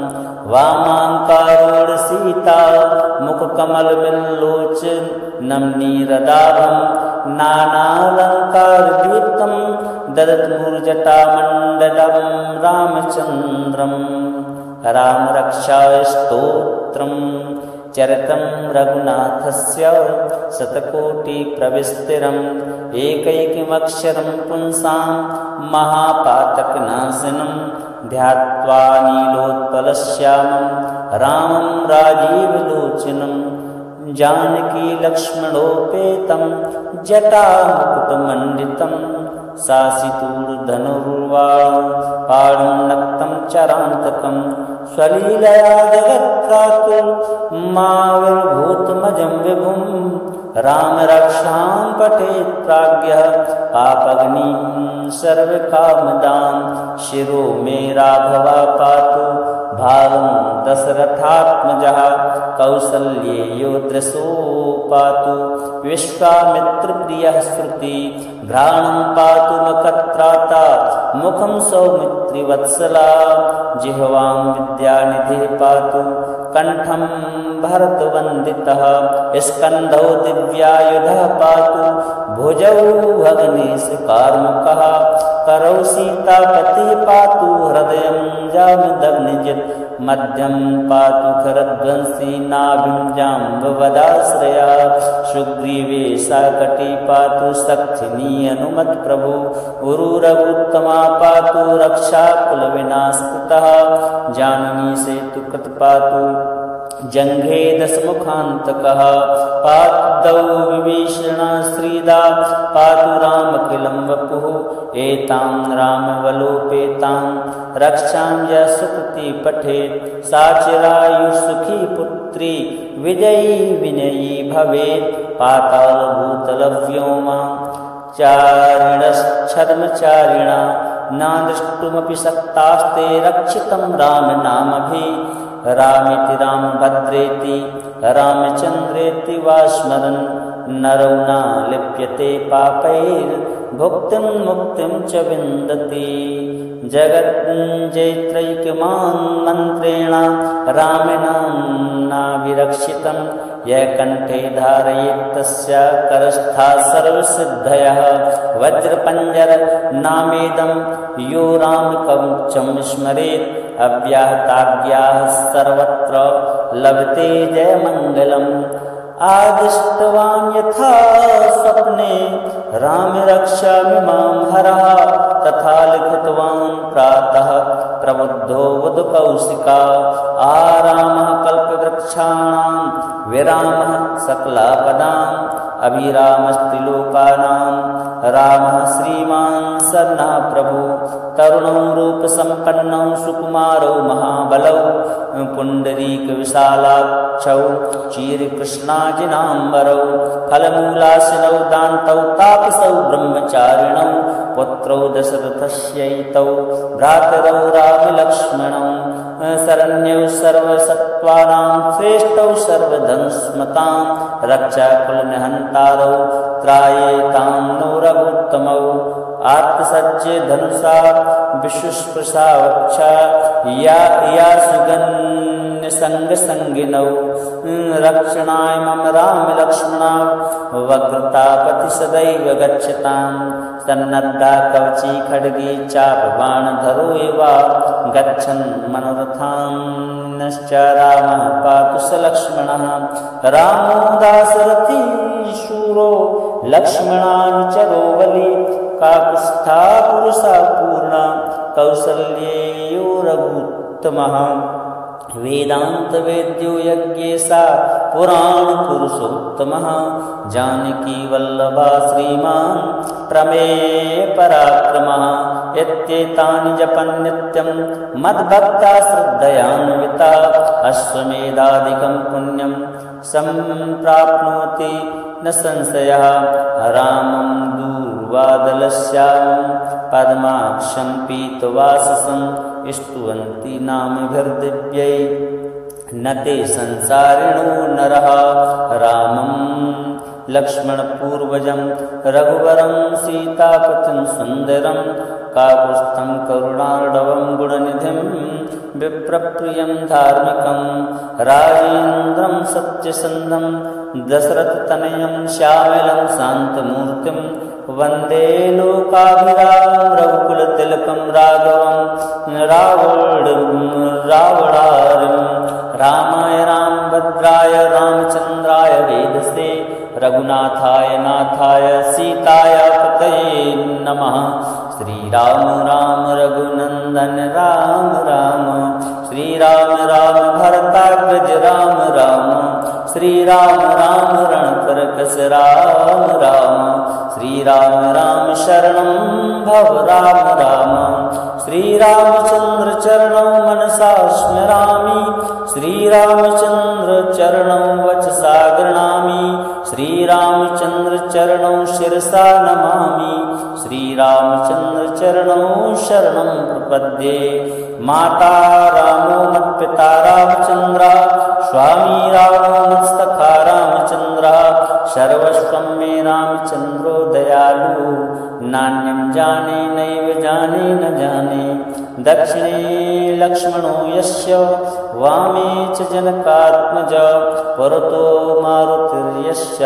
वामाङ्कारूढसीता मुखकमलविल्लोचनं नीरदाभं, नानालङ्कारदीप्तं ददतमूर्जटामण्डलं रामचन्द्रम्। रामरक्षास्तोत्रं चरितं रघुनाथस्य, शतकोटिप्रविस्तरम्, एकैकमक्षरं पुंसां महापातकनाशनं, ध्यात्वा नीलोत्पलश्यामं रामं राजीवलोचनं, जानकीलक्ष्मणोपेतं जटामुकुटमण्डितं, सासितूर्धनुर्वापाणं नक्तं चरान्तकं, स्वलीलया जगत्त्रातुर्माविर्भूतमजं विभुं, रामरक्षां पठेत् प्राज्ञः पापग्निं सर्वकामदां, शिरो मे राघवा पातु भालं दशरथात्मजः, कौसल्येयो दृशो पातु विश्वामित्रप्रियः श्रुति, घ्राणं पातु मखत्राता मुखं सौमित्रिवत्सला, जिह्वां विद्यानिधिः पातु कंठं भरतवन्दितः, स्कन्धौ दिव्यायुधः पातु भुजौ भगनेशकार्मुकः, करौ सीतापतिः पातु हृदयं जामदग्निजित्, मध्यं पातु खरध्वंसी नाभिं जाम्बवदाश्रया, सुग्रीवे साकटी पातु सख्यिनी हनुमत्प्रभु, उरुरघुत्तमा पातु रक्षाकुलविनाशकृतः, जानकी सेतुकृत पातु जंघे दशमुखान्तकः पादौ विभीषणः श्रीदा पातु रामखिलं वपुः एतां रामवलोपेतां रक्षां यः सुकृती पठेत् सा चिरायुः पुत्री विजयी विनयी भवेत् पातालभूतलव्योमा चारिणश्छद्मचारिणा न द्रष्टुमपि शक्तास्ते रक्षितं रामनामभिः रामेति रामभद्रेति रामचन्द्रेति वा स्मरन् नरो न लिप्यते पापैर्भुक्तिं मुक्तिं च विन्दति जगज्जैत्रैकमन्त्रेण रामेण नाभिरक्षितं यः कण्ठे धारयेत् तस्य करस्थाः सर्वसिद्धयः वज्रपञ्जरनामेदं यो रामकवचं स्मरेत् अव्याहताज्ञाः सर्वत्र लभते जयमङ्गलम् आदिष्टवान् यथा स्वप्ने राम रक्षामि मां हरः तथा लिखितवान् प्रातः प्रबुद्धो वधूकौशिका आरामः कल्पवृक्षाणां विरामः सकलापदाम् अभिरामस्त्रिलोकानां रामः श्रीमान् सन्नः प्रभु तरुणौ रूपसम्पन्नौ सुकुमारौ महाबलौ पुण्डरीकविशालाक्षौ चीरकृष्णाजिनाम्बरौ फलमूलाशिनौ दान्तौ तापसौ ब्रह्मचारिणौ पुत्रौ दशरथस्यैतौ भ्रातरौ रामलक्ष्मणौ शरण्यौ सर्वसत्त्वानां श्रेष्ठौ सर्वधनुस्मतां रक्षाकुलनिहन्तारौ त्रायेतां नो रघुत्तमौ आत्मसज्जे धनुषा विश्वस्पृशा वक्षा या सुगन्यसङ्गसङ्गिनौ रक्षणाय मम रामलक्ष्मणा वक्रतापति सदैव गच्छतां सन्नद्धा कवची खड्गे चापबाणधरो एवा गच्छन् मनोरथान्श्च रामः पातु स लक्ष्मणः रामो दाशरथी शूरो लक्ष्मणानुचरो बली काकुत्स्था पुरुषा पूर्णा कौसल्येयो रघुत्तमः वेदान्तवेद्यो यज्ञेशा पुराणपुरुषोत्तमः जानकी वल्लभा श्रीमान् प्रमेय पराक्रमः इत्येतानि जपन् नित्यं मद्भक्ता श्रद्धयान्विता अश्वमेधादिकं पुण्यं सम्प्राप्नोति न संशयः रामं दूर्वादलश्यामं पद्माक्षं पीतवाससं स्तुवन्ति नामभिर्दिव्यै न ते संसारिणो नरः रामं लक्ष्मणपूर्वजं रघुवरं सीतापतिं सुन्दरं काकुत्स्थं करुणार्णवं गुणनिधिं विप्रप्रियं धार्मिकं राजेन्द्रं सत्यसन्धं दशरथतनयं श्यामलं शान्तमूर्तिं वन्दे लोकाभिरामं रघुकुलतिलकं राघवं रावणारिं रामाय रामभद्राय रामचन्द्राय वेदसे रघुनाथाय नाथाय सीताय पतये नमः श्रीराम राम रघुनंदन राम राम श्रीराम राम भरताग्रज राम राम श्रीराम राम रणकरकस राम राम श्रीराम राम शरणं भव राम राम श्रीरामचंद्र चरणौ मनसा स्मरामि श्रीरामचंद्र चरणौ वचसा गृह्णामि श्रीरामचंद्र चरणौ शिरसा नमामि श्रीरामचंद्र चरणौ शरणं प्रपद्ये माता रामो मत्पिता रामचन्द्रः स्वामी रामो मत्सखा रामचन्द्रः सर्वस्वं मे रामचन्द्रो दयालु नान्यं जाने नैव जाने न जाने दक्षिणे लक्ष्मणो यस्य वामे च जनकात्मजः पुरतो मारुतिर्यस्य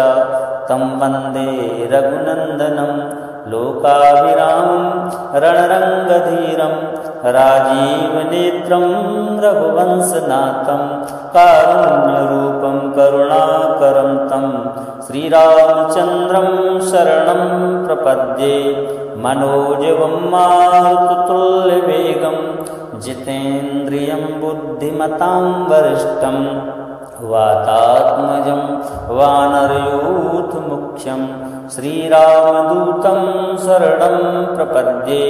तं वन्दे रघुनन्दनं लोकाभिरामं रणरङ्गधीरं राजीवनेत्रं रघुवंशनाथं कारुण्यरूपं करुणाकरं तं श्रीरामचन्द्रं शरणं प्रपद्ये मनोजवं मारुततुल्यवेगं जितेन्द्रियं बुद्धिमतां वरिष्ठं वातात्मजं वानरयूथमुख्यं श्रीरामदूतं शरणं प्रपद्ये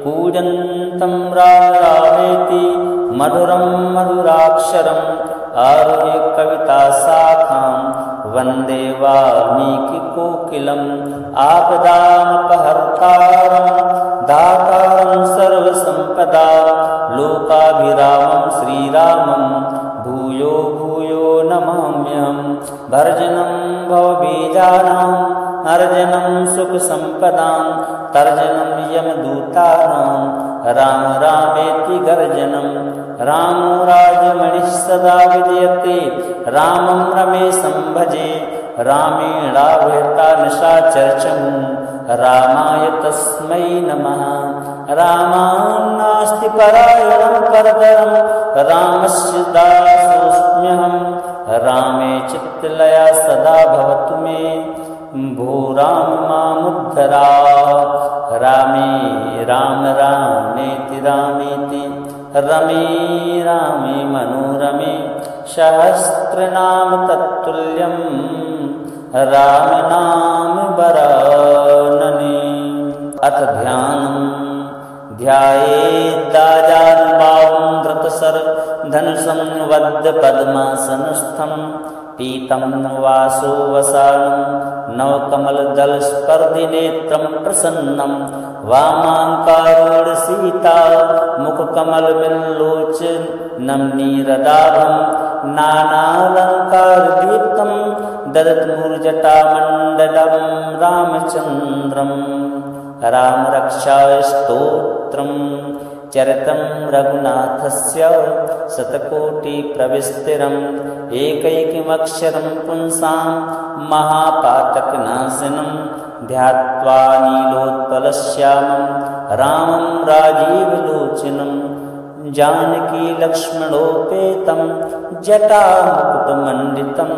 कूजन्तं राम रामेति मधुरं मधुराक्षरम् आरुह्य कविताशाखां वन्दे वाल्मीकिकोकिलम् आपदामपहर्तारं दातारं सर्वसम्पदां लोकाभिरामं श्रीरामं भूयो भूयो नमाम्यहं भर्जनं भवबीजानां अर्जनं सुखसम्पदां तर्जनं यमदूतानां राम रामेति गर्जनं रामो राजमणिः सदा विजयते रामं रमेशं भजे रामेणावहता निशाचर्चमु रामाय तस्मै नमः रामान्नास्ति परायणं परतरं रामस्य दासोऽस्म्यहं रामे चित्तलया सदा भवतु मे भो राम मामुद्धरा रामे राम रामेति रामेति रमे रामे मनोरमे सहस्रनाम तत्तुल्यं राम नाम वरानने। अथ ध्यायेदाजानुबाहुं धृतशरधनुषं वद्य पद्मासनस्थं पीतं वासो वसानं नवकमलदलस्पर्धिनेत्रं प्रसन्नं वामाङ्कारूढसीता मुखकमलविल्लोचनं नीरदाभं नानालङ्कारदीप्तं ददत्मूर्जटामण्डलं रामचन्द्रं रामरक्षास्तोत्रं चरितं रघुनाथस्य शतकोटिप्रविस्तिरम् एकैकमक्षरं पुंसां महापातकनाशनं ध्यात्वा नीलोत्पलश्यामं रामं राजीवलोचनं जानकीलक्ष्मणोपेतं जटामुकुटमण्डितं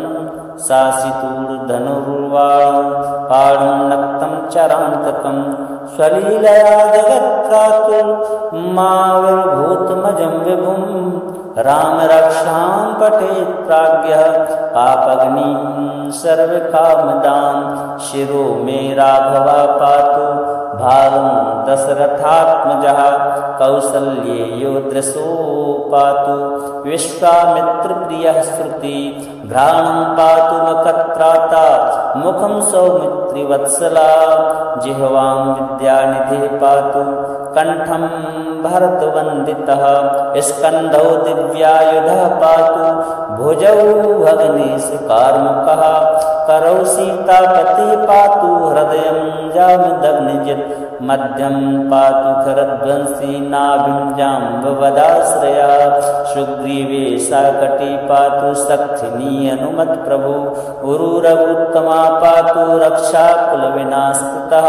सासितूर्धनुर्वाणं पाणं नक्तं चरान्तकं स्वलीलया जगत्त्रातुर्माविर्भूतमजं विभुं रामरक्षां पठेत् प्राज्ञः पापग्निं सर्वकामदां शिरो मे राघवा पातु भालं दशरथात्मजः कौसल्येयो दृशो पातु विश्वामित्रप्रियः श्रुति घ्राणं पातु मखत्राता मुखं सौमित्रिवत्सला जिह्वां विद्यानिधिः पातु कंठं भरतवन्दितः स्कन्धौ दिव्यायुधः पातु भुजौ भगनेशकार्मुकः करौ सीतापतिः पातु हृदयं जामदग्निजित् मध्यं पातु खरध्वंसी नाभिं जाम्बवदाश्रयः सुग्रीवे शाकटी पातु सख्यनी हनुमत्प्रभु उरुरघुत्तमा पातु रक्षाकुलविनाशकृतः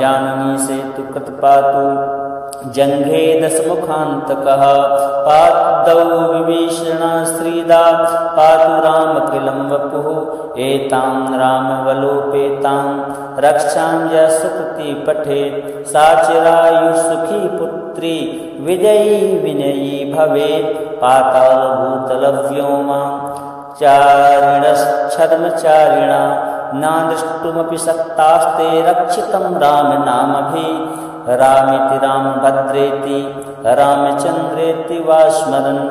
जानकी सेतुकृत पातु जंघे दशमुखान्तकः पादौ विभीषणा श्रीदा पातु रामकिलं वपुः एतां रामवलोपेतां रक्षां यः सुकृती पठेत् सा चिरायुः पुत्री विजयी विनयी भवेत् पातालभूतलव्योमा चारिणश्छद्मचारिणा न द्रष्टुमपि शक्तास्ते रक्षितं रामनामभिः रामेति रामभद्रेति रामचन्द्रेति वा स्मरन्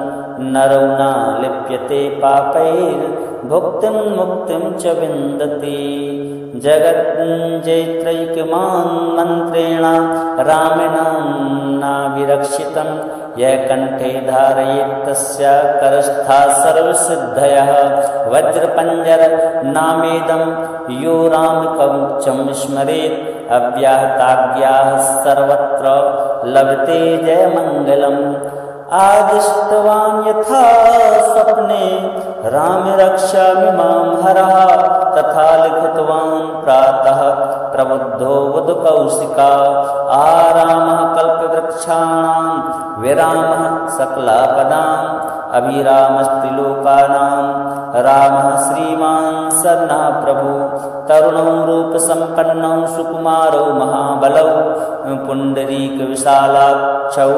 नरो न लिप्यते पापैर्भुक्तिं मुक्तिं च विन्दति जगज्जैत्रैकमान् मन्त्रेण रामेण नाभिरक्षितं यः कण्ठे धारयेत् तस्य करस्था सर्वसिद्धयः वज्रपञ्जरनामेदं यो रामकवचं स्मरेत् अव्याहताज्ञाः सर्वत्र लभते जयमङ्गलम् आदिष्टवान् यथा स्वप्ने राम रक्षामि मां हरः तथा लिखितवान् प्रातः प्रबुद्धो बुधकौशिका आरामः कल्पवृक्षाणां विरामः सकलापदां अभिरामस्त्रिलोकानां रामः श्रीमान् शरणः प्रभु तरुणौ रूपसम्पन्नौ सुकुमारौ महाबलौ पुण्डरीकविशालाक्षौ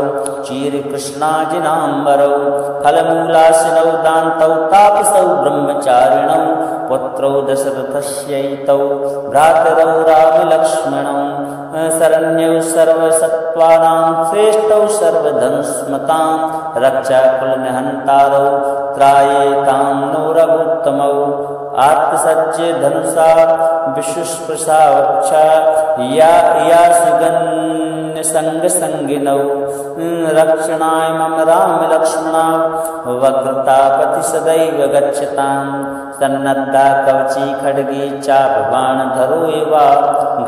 चीरकृष्णाजिनाम्बरौ फलमूलाशिनौ दान्तौ तापसौ ब्रह्मचारिणौ पुत्रौ दशरथस्यैतौ भ्रातरौ रामलक्ष्मणौ शरण्यौ सर्वसत्त्वानां श्रेष्ठौ सर्वधनुष्मतां रक्षाकुलनिहन्तारौ त्रायेतां नो रघुत्तमौ आत्मसज्ज धनुषा विश्वस्पृशा वक्षा या सुगन्य संगिनौ रक्षणाय मम राम लक्ष्मणा वक्रतापति सदैव गच्छतां सन्नद्धा कवची खड्गे चापबाण धरो एवा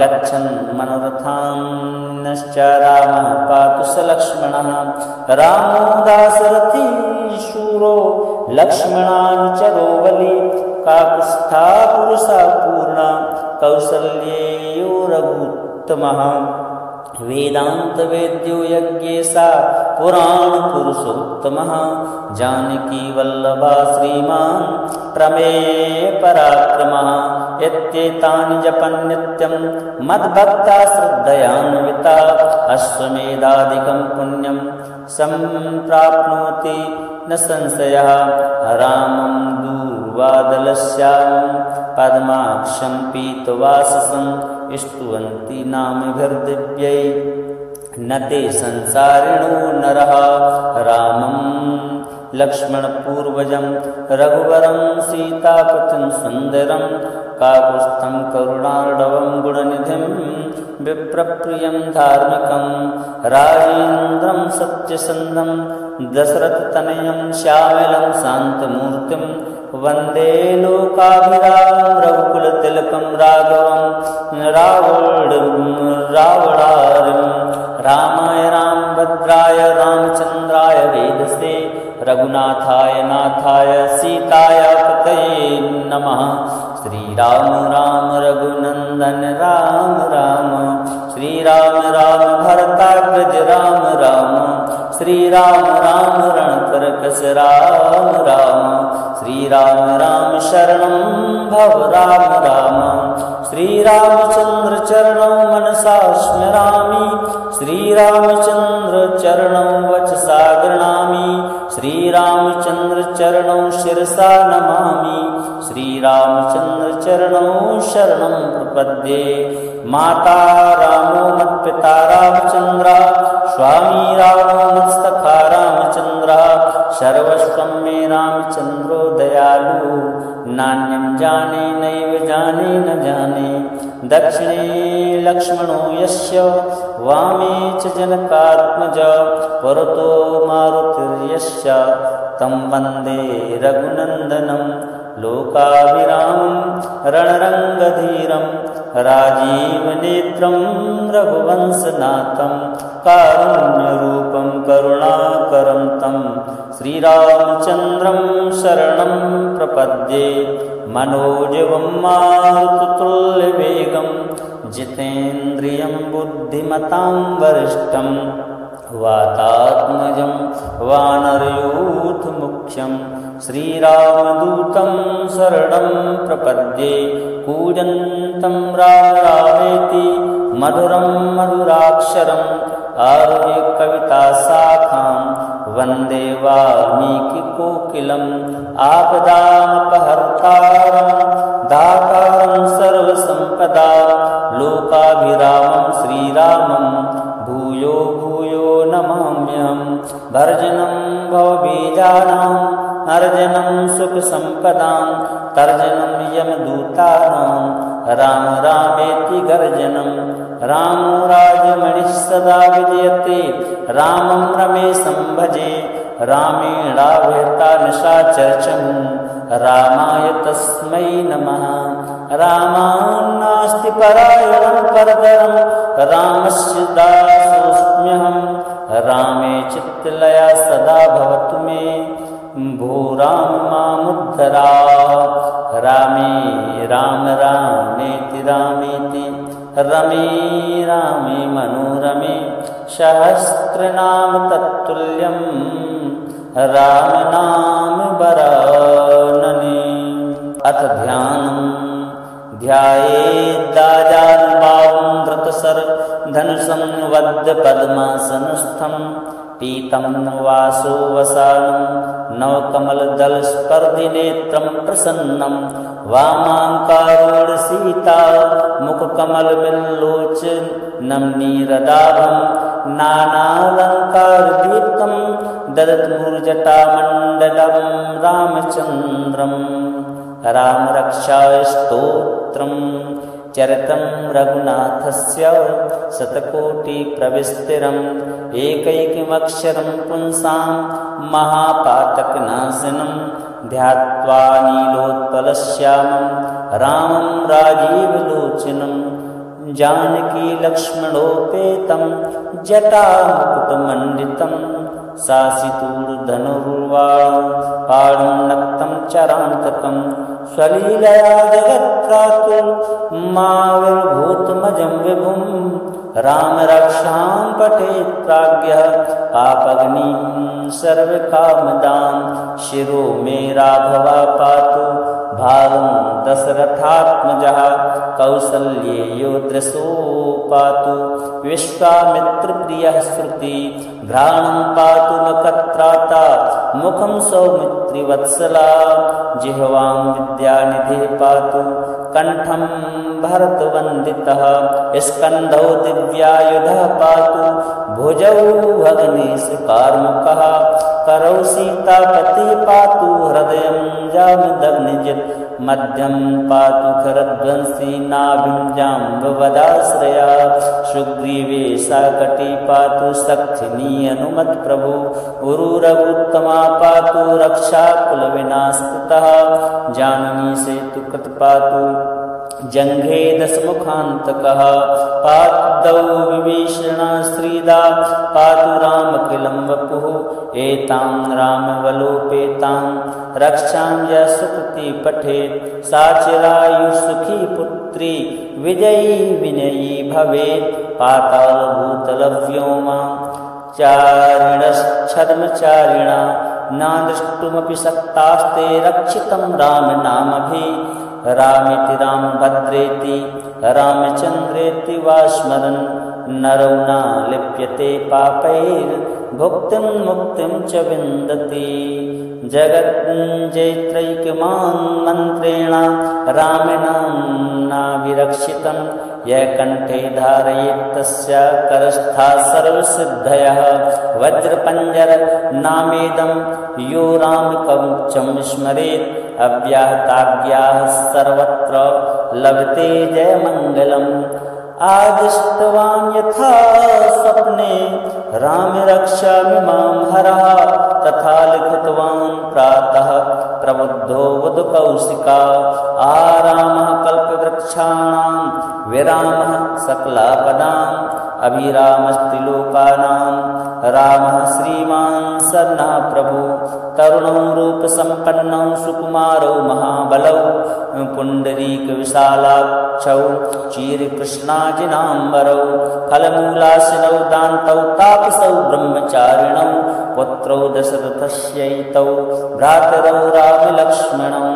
गच्छन् मनोरथान्श्च रामः पातु स लक्ष्मणः रामो दाशरथी शूरो लक्ष्मणानुचरो बली काकुत्स्था पुरुषा पूर्णा कौसल्येयो रघुत्तमः वेदांत वेद्यो यज्ञेशा पुराण पुरुषोत्तमः जानकी वल्लभा श्रीमान् प्रमेय पराक्रमः इत्येतानि जपन् नित्यं मद्भक्ता श्रद्धयान्विता अश्वमेधादिकं पुण्यं सम्प्राप्नोति न संशयः रामं दूर्वादलश्यामं पद्माक्षं पीतवाससं स्तुवन्ति नामभिर्दिव्यै न ते संसारिणो नरः रामं लक्ष्मणपूर्वजं रघुवरं सीतापतिं सुन्दरं काकुत्स्थं करुणार्णवं गुणनिधिं विप्रप्रियं धार्मिकं राजेन्द्रं सत्यसन्धं दशरथतनयं श्यामलं शान्तमूर्तिं वन्दे लोकाभिरामं रघुकुलतिलकं राघवं रावणारिं रामाय रामभद्राय रामचन्द्राय वेधसे रघुनाथाय नाथाय सीताय पतये नमः श्रीराम राम रघुनंदन राम राम श्रीराम राम भरताग्रज राम राम श्रीराम राम रणकरकस राम राम श्रीराम राम शरणं भव राम राम श्रीरामचंद्र चरणौ मनसा स्मरामि श्रीरामचंद्र चरणौ वचसा गृह्णामि श्रीरामचंद्र चरणौ शिरसा नमामि श्रीरामचंद्र चरणौ शरणं प्रपद्ये माता रामो मत्पिता रामचन्द्रः स्वामी रामो मत्सखा रामचन्द्रः सर्वस्वं मे रामचन्द्रो दयालु नान्यं जाने नैव जाने न जाने दक्षिणे लक्ष्मणो यस्य वामे च जनकात्मजः पुरतो मारुतिर्यस्य तं वन्दे रघुनन्दनं लोकाभिरामं रणरङ्गधीरं राजीवनेत्रं रघुवंशनाथं कारुण्यरूपं करुणाकरं तं श्रीरामचन्द्रं शरणं प्रपद्ये मनोजवं मारुततुल्यवेगं जितेन्द्रियं बुद्धिमतां वरिष्ठं वातात्मजं वानरयूथमुख्यं श्रीरामदूतं शरणं प्रपद्ये कूजन्तं राम रामेति मधुरं मधुराक्षरम् आरुह्य कविताशाखां वन्दे वाल्मीकिकोकिलम् आपदामपहर्तारं दातारं सर्वसम्पदा लोकाभिरामं श्रीरामं भूयो भूयो नमाम्यहं भर्जनं भवबीजानाम् अर्जनं सुखसम्पदां तर्जनं यमदूतानां राम रामेति गर्जनं रामो राजमणिः सदा विजयते रामं रमेशं भजे रामेणाभिहता निशाचरचमु रामाय तस्मै नमः रामान्नास्ति परायणं परतरं रामस्य दासोऽस्म्यहं रामे चित्तलया सदा भवतु मे भो राम मामुद्धरा रामे राम रामेति रामेति रमे रामे मनोरमे सहस्रनाम तत्तुल्यं राम नाम बरनने। अथ ध्यानम् ध्यायेदाजानुबाहुं धृतशर धनुषं वद्य पद्मासनस्थं पीतं वासो वसानं नवकमलदलस्पर्धिनेत्रं प्रसन्नं वामाङ्कारूढसीता मुखकमलविल्लोचनं नीरदाभं नानालङ्कारदीप्तं ददतमूर्जटामण्डलं रामचन्द्रम्। रामरक्षास्तोत्रं चरितं रघुनाथस्य शतकोटिप्रविस्तरम् एकैकमक्षरं पुंसां महापातकनाशनं ध्यात्वा नीलोत्पलश्यामं रामं राजीवलोचनं जानकीलक्ष्मणोपेतं जटामुकुटमण्डितं सासितूर्धनुर्वाणं नक्तं चरान्तकं स्वलीलया जगत्त्रातुर्माविर्भूतमजं विभुं रामरक्षां पठेत् प्राज्ञः पापग्निं सर्वकामदां शिरो मे राघवा पातु भागं दशरथात्मजः कौसल्येयो दृशो पातु विश्वामित्रप्रियः श्रुति घ्राणं पातु मकत्राता मुखं सौमित्रिवत्सला जिह्वां विद्यानिधिः पातु कंठं भरतवन्दितः स्कन्धौ दिव्यायुधः पातु भुजौ भग्नेशकार्मुकः करौ सीतापतिः पातु हृदयं जामदग्निजित् मध्यं पातु खरध्वंसी नाभिं जाम्बवदाश्रया सुग्रीवे साकटी पातु सख्यनी हनुमत्प्रभु उरुरघुत्तमा पातु रक्षाकुलविनाशकृतः जाननी सेतुकृत पातु जंघे दशमुखान्तकः पादौ विभीषणा श्रीदा पातु रामकिलं वपुः एतां रामवलोपेतां रक्षां यः सुकृति पठेत् सा चिरायुः पुत्री विजयी विनयी भवेत् पातालभूतलव्योमा चारिणश्छद्मचारिणा न द्रष्टुमपि शक्तास्ते रक्षितं रामनामभिः रामेति रामभद्रेति रामचन्द्रेति वा स्मरन् नरो न लिप्यते पापैर्भुक्तिं मुक्तिं च विन्दति जगज्जेत्रैकमान् मन्त्रेण रामेण नाभिरक्षितं यः कण्ठे धारयेत् तस्य करस्थाः सर्वसिद्धयः वज्रपञ्जर नामेदं यो रामकवचं स्मरेत् अव्याहताज्ञाः सर्वत्र लभते जयमङ्गलम् आदिष्टवान् यथा स्वप्ने राम रक्षामि मां हरः तथा लिखितवान् प्रातः प्रबुद्धो बुधकौशिका आरामः कल्पवृक्षाणां विरामः सकलापदाम् अभिरामस्त्रिलोकानां रामः श्रीमान् सन्नः प्रभु तरुणौ रूपसम्पन्नौ सुकुमारौ महाबलौ पुण्डरीकविशालाक्षौ चीरकृष्णाजिनाम्बरौ फलमूलाशिनौ दान्तौ तापसौ ब्रह्मचारिणौ पुत्रौ दशरथस्यैतौ भ्रातरौ रामलक्ष्मणौ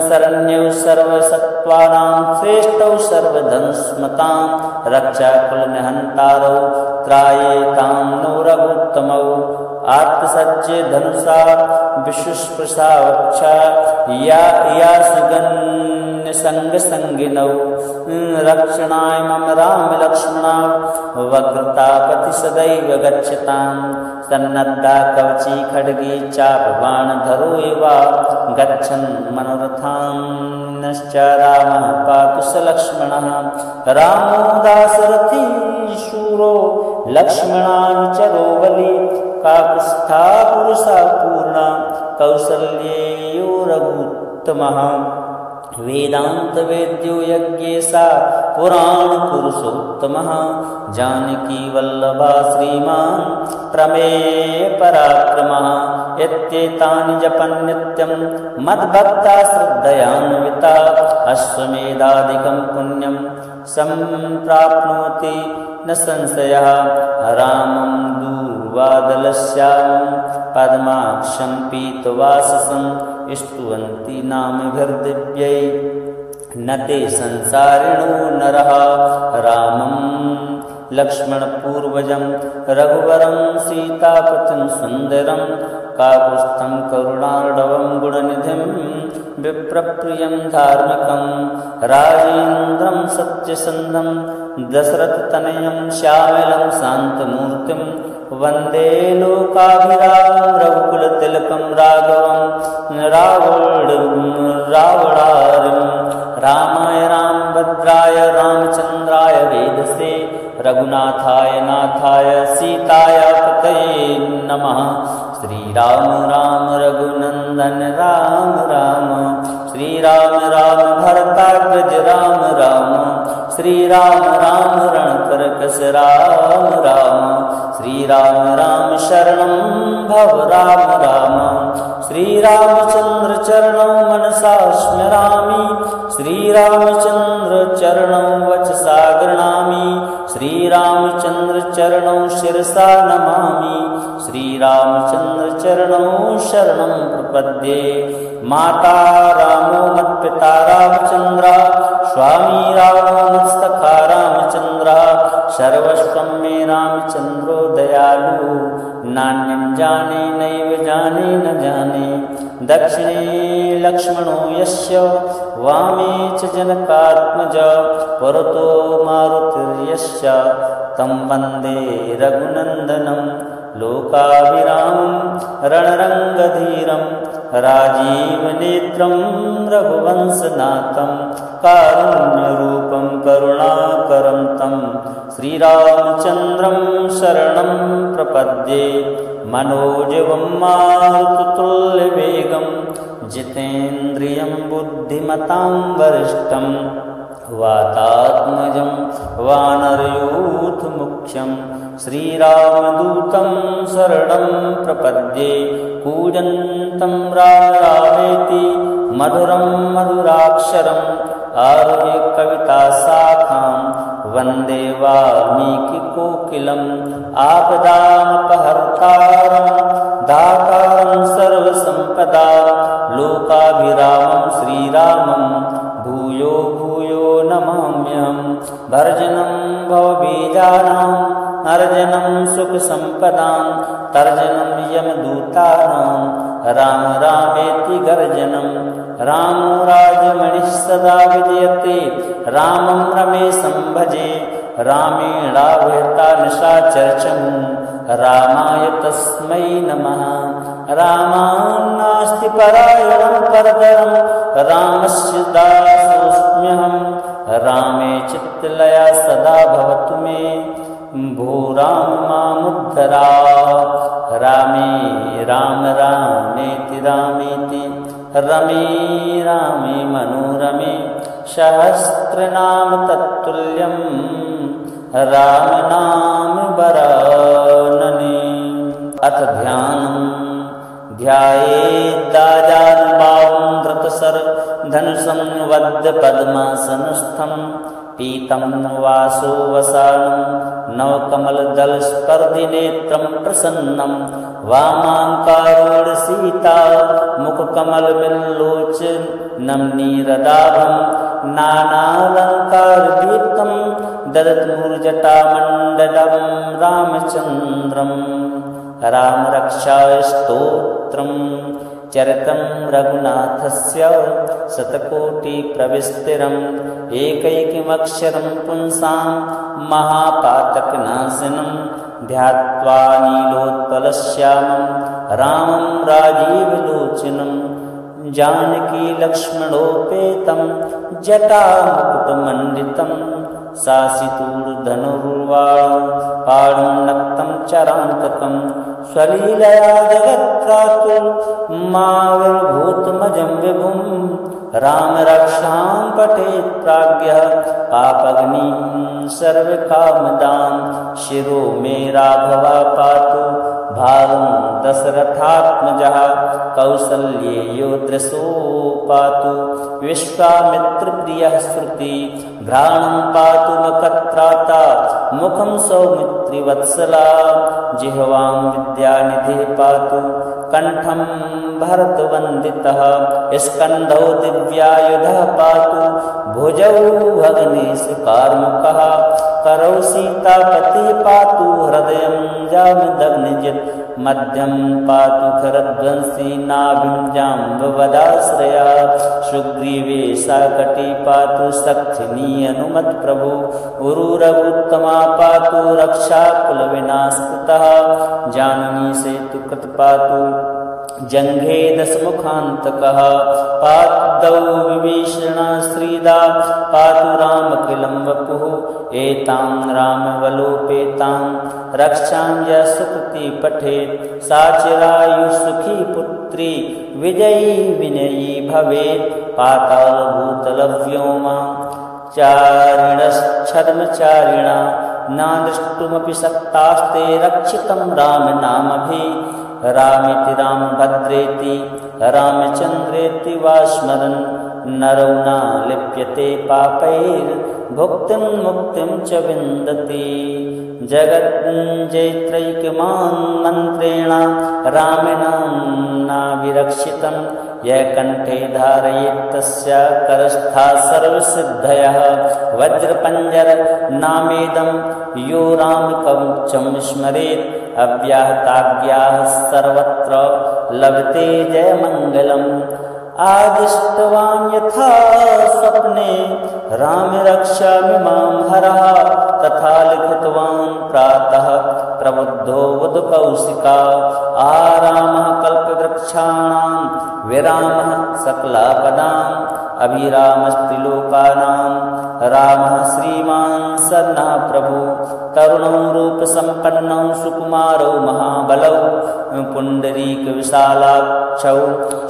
शरण्यौ सर्वसत्त्वानां श्रेष्ठौ सर्वधनुस्मतां रक्षाकुलनिहन्तारौ त्रायेतां नो रघुत्तमौ आत्मसज्जे धनुषा विशुष्पृशा वक्षा या सुगन्यसङ्गसङ्गिनौ रक्षणाय मम रामलक्ष्मणा वक्रतापति सदैव गच्छतां सन्नद्धा कवची खड्गी चापबाणधरो एवा गच्छन् मनोरथान्श्च रामः पातु स लक्ष्मणः रामो दाशरथी शूरो लक्ष्मणानुचरो बली काकुत्स्था पुरुषा पूर्णा कौसल्येयो रघुत्तमः वेदान्तवेद्यो यज्ञेशा पुराणपुरुषोत्तमः जानकी वल्लभा श्रीमान् प्रमेय पराक्रमः इत्येतानि जपन् नित्यं मद्भक्ता श्रद्धयान्विता अश्वमेधादिकं पुण्यं सम्प्राप्नोति न संशयः रामं दूर्वादलश्यामं पद्माक्षं पीतवाससं स्तुवन्ति नामभिर्दिव्यै न ते संसारिणो नरः रामं लक्ष्मणपूर्वजं रघुवरं सीतापतिं सुन्दरं काकुत्स्थं करुणार्णवं गुणनिधिं विप्रप्रियं धार्मिकं राजेन्द्रं सत्यसन्धं दशरथतनयं श्यामलं शान्तमूर्तिं वन्दे लोकाभिरामं रघुकुलतिलकं राघवं रावणारिं रामाय रामभद्राय रामचन्द्राय वेदसे रघुनाथाय नाथाय सीताय पतये नमः। श्रीराम राम रघुनंदन राम राम श्रीराम राम भरताग्रज राम राम श्रीराम राम रणकरकस राम राम श्रीराम राम शरणं भव राम राम श्रीरामचंद्र चरणं मनसा स्मरामि श्रीरामचंद्र चरणं वचसा गृह्णामि श्रीरामचंद्र चरणं शिरसा नमामि श्रीरामचंद्र चरणं शरणं प्रपद्ये। माता रामो मत्पिता रामचन्द्रः स्वामी रामो मत्सखा रामचन्द्रः सर्वस्वं मे रामचन्द्रो दयालु नान्यं जाने नैव जाने न जाने दक्षिणे लक्ष्मणो यस्य वामे च जनकात्मजः पुरतो मारुतिर्यस्य तं वन्दे रघुनन्दनं लोकाभिरामं रणरङ्गधीरं राजीवनेत्रं रघुवंशनाथं कारुण्यरूपं करुणाकरं तं श्रीरामचन्द्रं शरणं प्रपद्ये। मनोजवं मारुततुल्यवेगं जितेन्द्रियं बुद्धिमतां वरिष्ठं वातात्मजं वानरयूथमुख्यं श्रीरामदूतं शरणं प्रपद्ये। कूजन्तं राम रामेति मधुरं मधुराक्षरम् आरुह्य कविताशाखां वन्दे वाल्मीकिकोकिलम् आपदामपहर्तारं दातारं सर्वसम्पदां लोकाभिरामं श्रीरामं भूयो भूयो नमाम्यहं। भर्जनं भवबीजानां अर्जनं सुखसम्पदां तर्जनं यमदूतानां राम रामेति गर्जनं रामो राजमणिः सदा विजयते रामं रमेशं भजे रामेणावहता निशाचरचम् रामाय तस्मै नमः। रामान्नास्ति परायणं परतरं रामस्य दासोऽस्म्यहं रामे चित्तलया सदा भवतु मे भो राम मामुद्धरा। रामे राम रामेति रामेति रमे रामे मनोरमे सहस्रनाम तत्तुल्यं राम नाम वरानने। अथ ध्यानम् ध्यायेदाजानुभावं धृतशरधनुषं वद्य पद्मासनस्थं पीतं वासो वसानं नवकमलदलस्पर्धिनेत्रं प्रसन्नं वामाङ्कारूढसीता मुखकमलविल्लोचनं नीरदाभं नानालङ्कारदीप्तं ददत्मूर्जटामण्डलं रामचन्द्रं। रामरक्षास्तोत्रं चरितं रघुनाथस्य शतकोटिप्रविस्तिरम् एकैकमक्षरं पुंसां महापातकनाशनं ध्यात्वा नीलोत्पलश्यामं रामं राजीवलोचनं जानकी लक्ष्मणोपेतं जटामुकुटमण्डितं सासितूर्धनुर्वाणं पाणं नक्तं चरान्तकं स्वलीलया जगत्त्रातुर्माविर्भूतमजं विभुं राम रक्षां पठेत् प्राज्ञः पापग्निं सर्वकामदां शिरो मे राघवा पातु भालं दशरथात्मजः कौसल्येयो दृशो पातु विश्वामित्रप्रियः श्रुति घ्राणं पातु मखत्राता मुखं सौमित्रिवत्सला जिह्वां विद्यानिधिः पातु कंठं भरतवन्दितः स्कन्धौ दिव्यायुधः पातु भुजौ भगनेशकार्मुकः करौ सीतापतिः पातु हृदयं जामदग्निजित् मध्यं पातु खरध्वंसी नाभिं जाम्बवदाश्रया सुग्रीवे साकटी पातु सख्यनी अनुमत्प्रभु उरुरवुत्तमा पातु रक्षाकुलविनाशकृतः जाननी सेतुकृत पातु जंघे दशमुखान्तकः पादौ विभीषणा श्रीदा पातु रामखिलं वपुः एतां रामवलोपेतां रक्षां यः सुकृती पठेत् सा चिरायुः पुत्री विजयी विनयी भवेत् पातालभूतलव्योमा चारिणश्छद्मचारिणा न द्रष्टुमपि शक्तास्ते रक्षितं रामनामभिः रामेति रामभद्रेति रामचन्द्रेति वा स्मरन् नरो न लिप्यते पापैर्भुक्तिं मुक्तिं च विन्दति जगज्जैत्रैकमन्त्रेण रामेण नाभिरक्षितं यः कण्ठे धारयेत् तस्य करस्था सर्वसिद्धयः वज्रपञ्जरनामेदं यो रामकवचं स्मरेत् अव्याहताज्ञाः सर्वत्र लभते जयमङ्गलम् आदिष्टवान् यथा स्वप्ने राम रक्षामि मां हरः तथा लिखितवान् प्रातः प्रबुद्धो बुधकौशिका आरामः कल्पवृक्षाणां विरामः सकलापदाम् अभिरामस्त्रिलोकानां रामः श्रीमान् सन्नः प्रभु तरुणौ रूपसम्पन्नौ सुकुमारौ महाबलौ पुण्डरीकविशालाक्षौ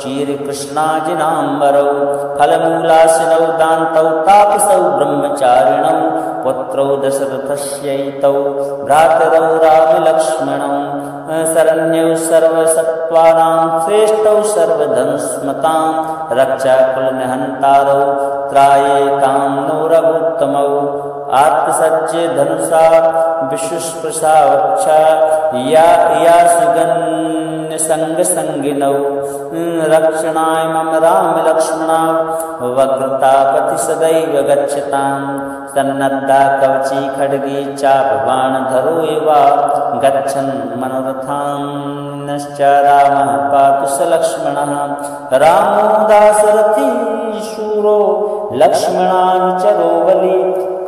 चीरकृष्णाजिनाम्बरौ फलमूलाशिनौ दान्तौ तापसौ ब्रह्मचारिणौ पुत्रौ दशरथस्यैतौ भ्रातरौ रामलक्ष्मणौ शरण्यौ सर्वसत्त्वानां श्रेष्ठौ सर्वधनुस्मतां रक्षाकुलनिहन्तारौ त्रायेतां नो रघुत्तमौ आत्मसज्ज धनुषा विश्वस्पृशा वक्षा या सुगन्यसङ्गसङ्गिनौ रक्षणाय मम रामलक्ष्मणा वक्रतापति सदैव गच्छतां सन्नद्धा कवची खड्गी चापबाणधरो एवा गच्छन् मनोरथान्श्च रामः पातु स लक्ष्मणः रामो दाशरथी शूरो लक्ष्मणानुचरो बली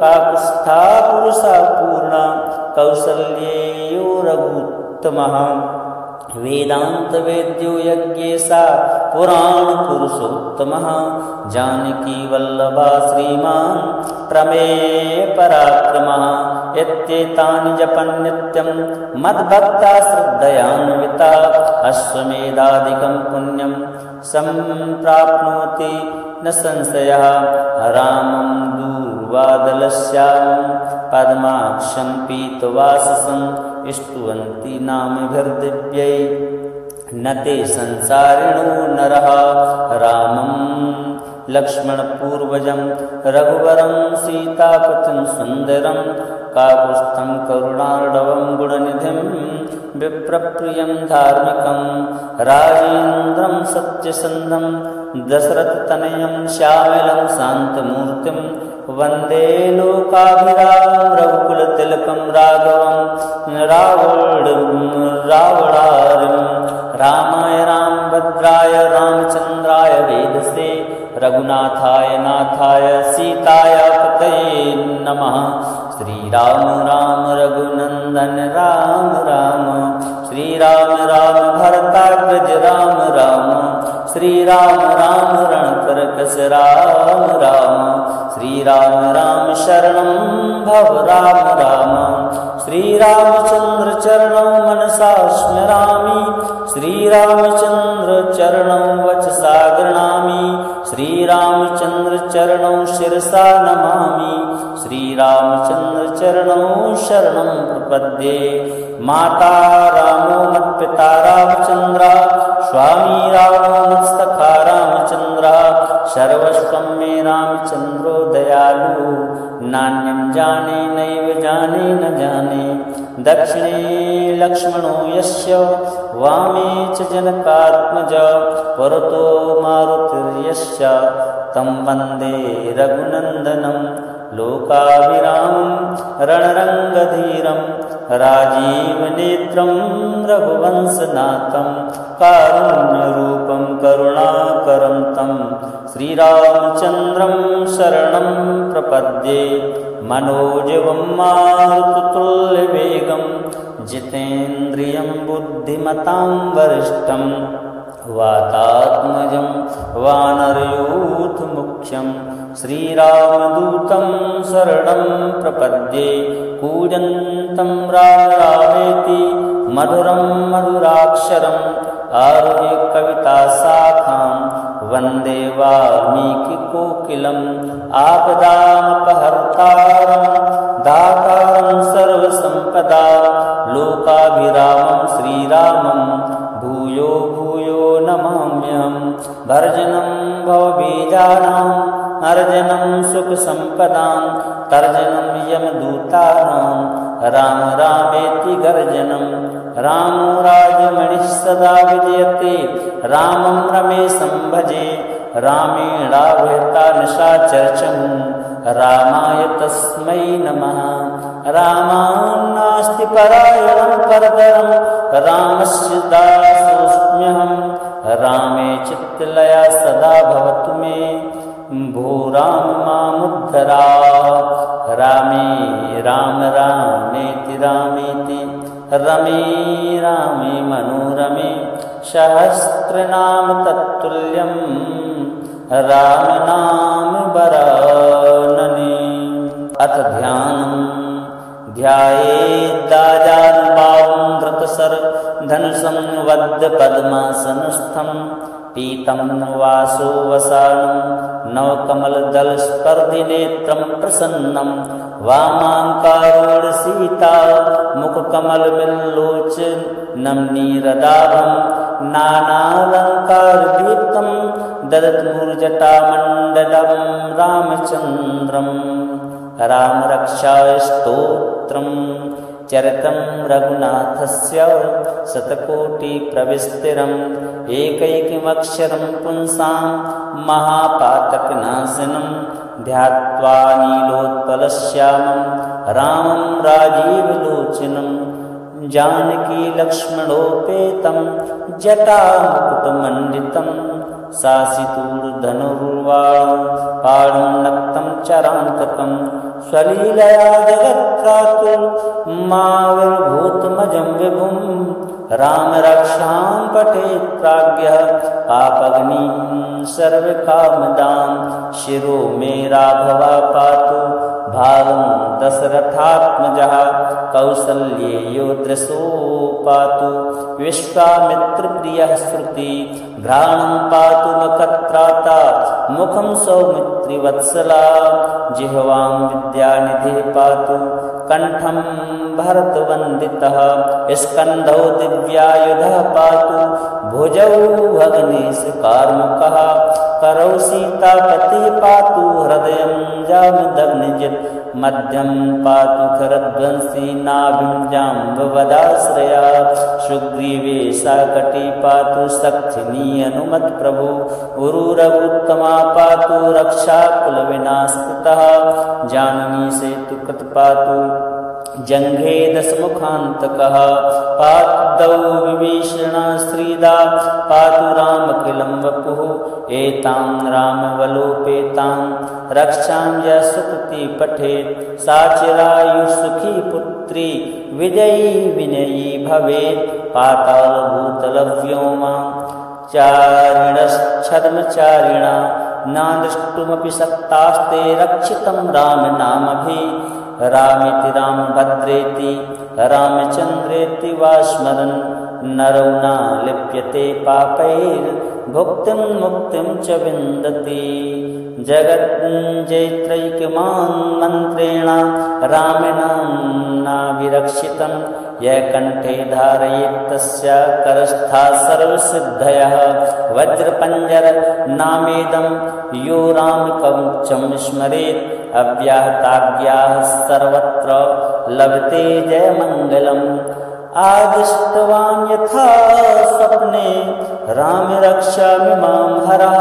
काकुत्स्था पुरुषा पूर्णा कौसल्येयो रघुत्तमः वेदांत वेद्यो यज्ञेशा पुराण पुरुषोत्तमः जानकी वल्लभा श्रीमान् प्रमेय पराक्रमः इत्येतानि जपन् नित्यं मद्भक्ता श्रद्धयान्विता अश्वमेधादिकं पुण्यं सम्प्राप्नोति न संशयः रामं दूर्वादलश्यामं पद्माक्षं पीतवाससं स्तुवन्ति नामभिर्दिव्यै न ते संसारिणो नरः रामं लक्ष्मणपूर्वजं रघुवरं सीतापतिं सुन्दरं काकुत्स्थं करुणार्णवं गुणनिधिं विप्रप्रियं धार्मिकं राजेन्द्रं सत्यसन्धं दशरथतनयं श्यामलं शान्तमूर्तिं वन्दे लोकाभिरामं रघुकुलतिलकं राघवं रावणारिं रामाय रामभद्राय रामचन्द्राय वेधसे रघुनाथाय नाथाय सीताय पतये नमः श्रीराम राम रघुनंदन राम राम श्रीराम राम भरताग्रज राम राम श्रीराम राम रणकरकस राम राम श्रीराम राम शरणं भव राम राम श्रीरामचंद्र चरणौ मनसा स्मरामि श्रीरामचंद्र चरणौ वचसा गृह्णामि श्रीरामचंद्र चरणौ शिरसा नमामि श्रीरामचन्द्र चरणौ शरणं प्रपद्ये। माता रामो मत्पिता रामचन्द्रः, स्वामी रामो मत्सखा रामचन्द्रः, सर्वस्वं मे रामचन्द्रो दयालु, नान्यं जाने नैव जाने न जाने। दक्षिणे लक्ष्मणो यस्य, वामे च जनकात्मजः, पुरतो मारुतिर्यस्य, तं वन्दे रघुनन्दनं। लोकाभिरामं रणरङ्गधीरं, राजीवनेत्रं रघुवंशनाथं, कारुण्यरूपं करुणाकरं तं श्रीरामचन्द्रं शरणं प्रपद्ये। मनोजवं मारुततुल्यवेगं, जितेन्द्रियं बुद्धिमतां वरिष्ठं, वातात्मजं वानरयूथमुख्यं, श्रीरामदूतं शरणं प्रपद्ये। कूजन्तं राम रामेति मधुरं मधुराक्षरम्, आरुह्य कविताशाखां वन्दे वाल्मीकिकोकिलम्। आपदामपहर्तारं दातारं सर्वसम्पदां, लोकाभिरामं श्रीरामं भूयो भूयो नमाम्यहम्। भर्जनं भवबीजानां, अर्जनं सुखसम्पदां, तर्जनं यमदूतानां, राम रामेति गर्जनं। रामो राजमणिः सदा विजयते, रामं रमेशं भजे। रामेणावृता निशाचरचमु, रामाय तस्मै नमः। रामान्नास्ति परायणं परतरं, रामस्य दासोऽस्म्यहम्। रामे चित्तलया सदा भवतु मे, भो राम मामुद्धरा। रामे राम रामेति रामेति, रमे रामे मनोरमे, सहस्रनाम तत्तुल्यं, राम नाम वरानने। अथ ध्यानम्। ध्यायेदाजानुबाहुं धृतशर धनुषं वद्य पद्मासनस्थं, पीतं वासो वसानं नवकमलदलस्पर्धिनेत्रं प्रसन्नं, वामाङ्कारूढसीता मुखकमलविल्लोचनं नीरदाभं, नानालङ्कारदीप्तं ददतमूर्जटामण्डलं रामचन्द्रम्। रामरक्षास्तोत्रं चरितं रघुनाथस्य, शतकोटिप्रविस्तरम्, एकैकमक्षरं पुंसां महापातकनाशनं, ध्यात्वा नीलोत्पलश्यामं रामं राजीवलोचनं। जानकीलक्ष्मणोपेतं जटामुकुटमण्डितं, शासितूर्धनुर्वाणं नक्तं चरान्तकं, स्वलीलया जगत्त्रातुर्माविर्भूतमजं विभुं। रामरक्षां पठेत् प्राज्ञः, पापग्निं सर्वकामदां, शिरो मे राघवा पातु भागं दशरथात्मजः, कौसल्येयो दृशो पातु विश्वामित्रप्रियः श्रुति, घ्राणं पातु मखत्राता मुखं सौमित्रिवत्सला, जिह्वां विद्यानिधिः पातु कंठं भरतवन्दितः, स्कन्धौ दिव्यायुधः पातु भुजौ भग्नेशकार्मुकः, करौ सीतापतिः पातु हृदयं जामदग्निजित्, मध्यं पातु खरध्वंसी नाभिं जाम्बवदाश्रया, सुग्रीवे शाकटी पातु सख्यनी हनुमत्प्रभु, उरुरघुत्तमा पातु रक्षाकुलविनाशकृतः, जाननी सेतुकृत पातु जंघे दशमुखान्तकः, पादौ विभीषणा श्रीदा पातु रामकिलं वपुः, एतां रामवलोपेतां रक्षां यः सुकृती पठेत्, सा चिरायुः पुत्री विजयी विनयी भवेत्, पातालभूतलव्योमा चारिणश्छद्मचारिणा, न द्रष्टुमपि शक्तास्ते रक्षितं रामनामभिः, रामेति रामभद्रेति रामचन्द्रेति वा स्मरन्, नरो न लिप्यते पापैर्भुक्तिं मुक्तिं च विन्दति। जगज्जैत्रैकमन्त्रेण रामेण नाभिरक्षितं यः कंठे धारयेत् तस्य करस्था सर्वसिद्धयः। वज्रपञ्जर नामेदं यो रामकवचं स्मरेत् अव्याहताज्ञाः सर्वत्र लभते जयमङ्गलम्। आदिष्टवान् यथा स्वप्ने राम रक्षामि मां हरः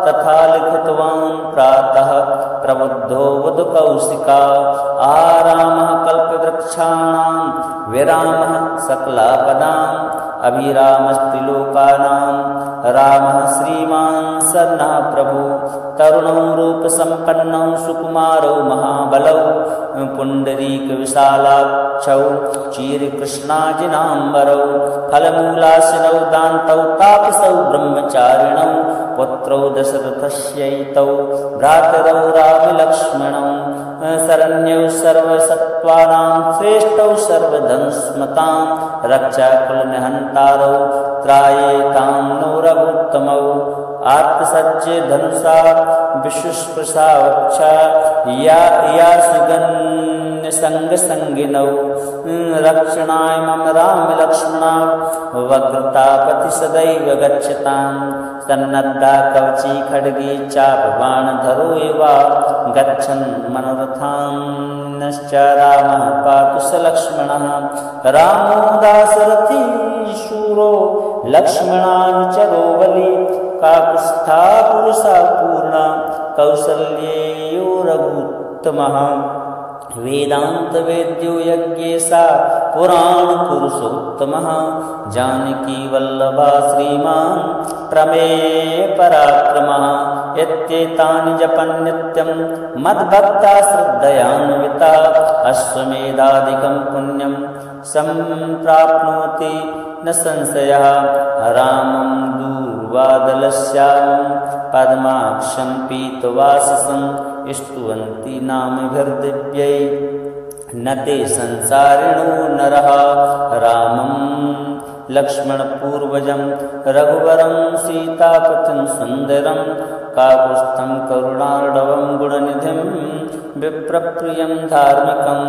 तथा लिखितवान् प्रातः प्रबुद्धो बुधकौशिका। आरामः कल्पवृक्षाणां विरामः सकलापदाम् अभिरामस्त्रिलोकानां रामः श्रीमान् सन्नः प्रभु। तरुणौ रूपसम्पन्नौ सुकुमारौ महाबलौ पुण्डरीकविशालाक्षौ चीरकृष्णाजिनाम्बरौ फलमूलाशिनौ दान्तौ तापसौ ब्रह्मचारिणौ पुत्रौ दशरथस्यैतौ भ्रातरौ रामलक्ष्मणौ शरण्यौ सर्वसत्त्वानां श्रेष्ठौ सर्वधनुस्मतां रक्षाकुलनिहन्तारौ त्रायेतां नो रघुत्तमौ। आत्मसज्जे धनुषा विश्वस्पृशा वक्षा या सुगन्यसङ्गसङ्गिनौ रक्षणाय मम राम लक्ष्मणा वक्रतापति सदैव गच्छतां। सन्नद्धा कवची खड्गे चापबाणधरो एवा गच्छन् मनोरथांश्च रामः पातु स लक्ष्मणः। रामो दाशरथी शूरो लक्ष्मणानुचरो बली काकुत्स्था पुरुषा पूर्णा कौसल्येयो रघुत्तमः। वेदांत वेद्यो यज्ञेशा पुराण पुरुषोत्तमः। जानकी वल्लभा श्रीमान् प्रमेय पराक्रमः। एत्येतानि जपन् नित्यं मद्भक्ता श्रद्धयान्विता अश्वमेधादिकं पुण्यं सम्प्राप्नोति न संशयः। रामं दूर्वादलश्यामं पद्माक्षं पीतवाससं स्तुवन्ति नामभिर्दिव्यै न ते संसारिणो नरः। रामं लक्ष्मणपूर्वजं रघुवरं सीतापतिं सुन्दरं काकुत्स्थं करुणार्णवं गुणनिधिं विप्रप्रियं धार्मिकं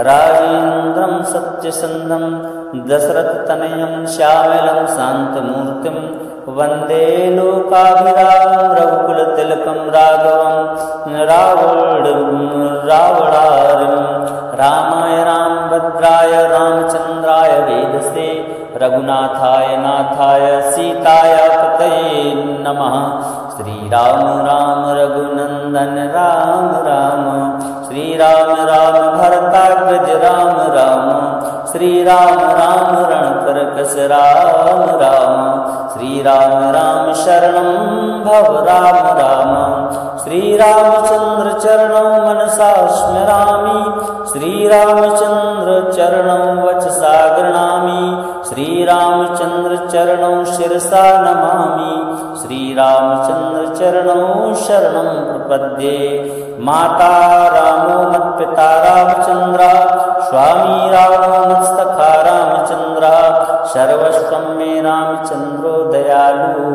राजेन्द्रं सत्यसन्धं दशरथतनयं श्यामलं शान्तमूर्तिं वन्दे लोकाभिरामं रघुकुलतिलकं राघवं रावणारिं। रामाय रामभद्राय रामचन्द्राय वेदसे रघुनाथाय नाथाय सीताय पतये नमः। श्रीराम राम रघुनंदन राम राम श्रीराम राम भरताग्रज राम राम श्रीराम राम रणकरकस राम राम श्रीराम राम शरणं भव राम राम। श्रीरामचंद्र चरणौ मनसा स्मरामि श्रीरामचंद्र चरणौ वचसा गृह्णामि श्रीरामचंद्र चरणौ शिरसा नमामि श्रीरामचंद्र चरणौ शरणं प्रपद्ये। माता रामो मत्पिता रामचन्द्रः स्वामी रामो मत्सखा रामचन्द्रः सर्वस्वं मे रामचन्द्रो दयालु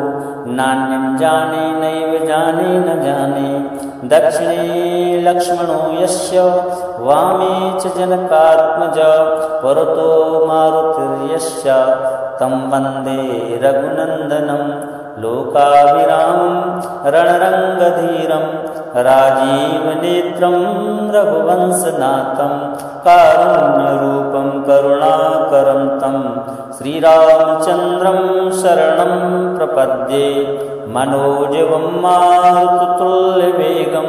नान्यं जाने नैव जाने न जाने। दक्षिणे लक्ष्मणो यस्य वामे च जनकात्मजः पुरतो मारुतिर्यस्य तं वन्दे रघुनन्दनं। लोकाभिरामं रणरङ्गधीरं राजीवनेत्रं रघुवंशनाथं कारुण्यरूपं करुणाकरं तं श्रीरामचन्द्रं शरणं प्रपद्ये। मनोजवं मारुततुल्यवेगं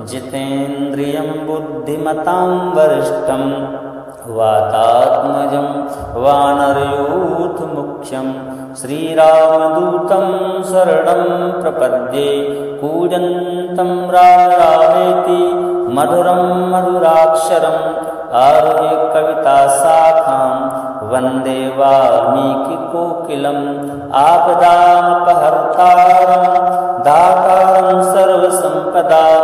जितेन्द्रियं बुद्धिमतां वरिष्ठं वातात्मजं वानरयूथमुख्यं श्रीरामदूतं शरणं प्रपद्ये। कूजन्तं राम रामेति मधुरं मधुराक्षरम् आरुह्य कविताशाखां वन्दे वाल्मीकिकोकिलम्। आपदामपहर्तारं दातारं सर्वसम्पदां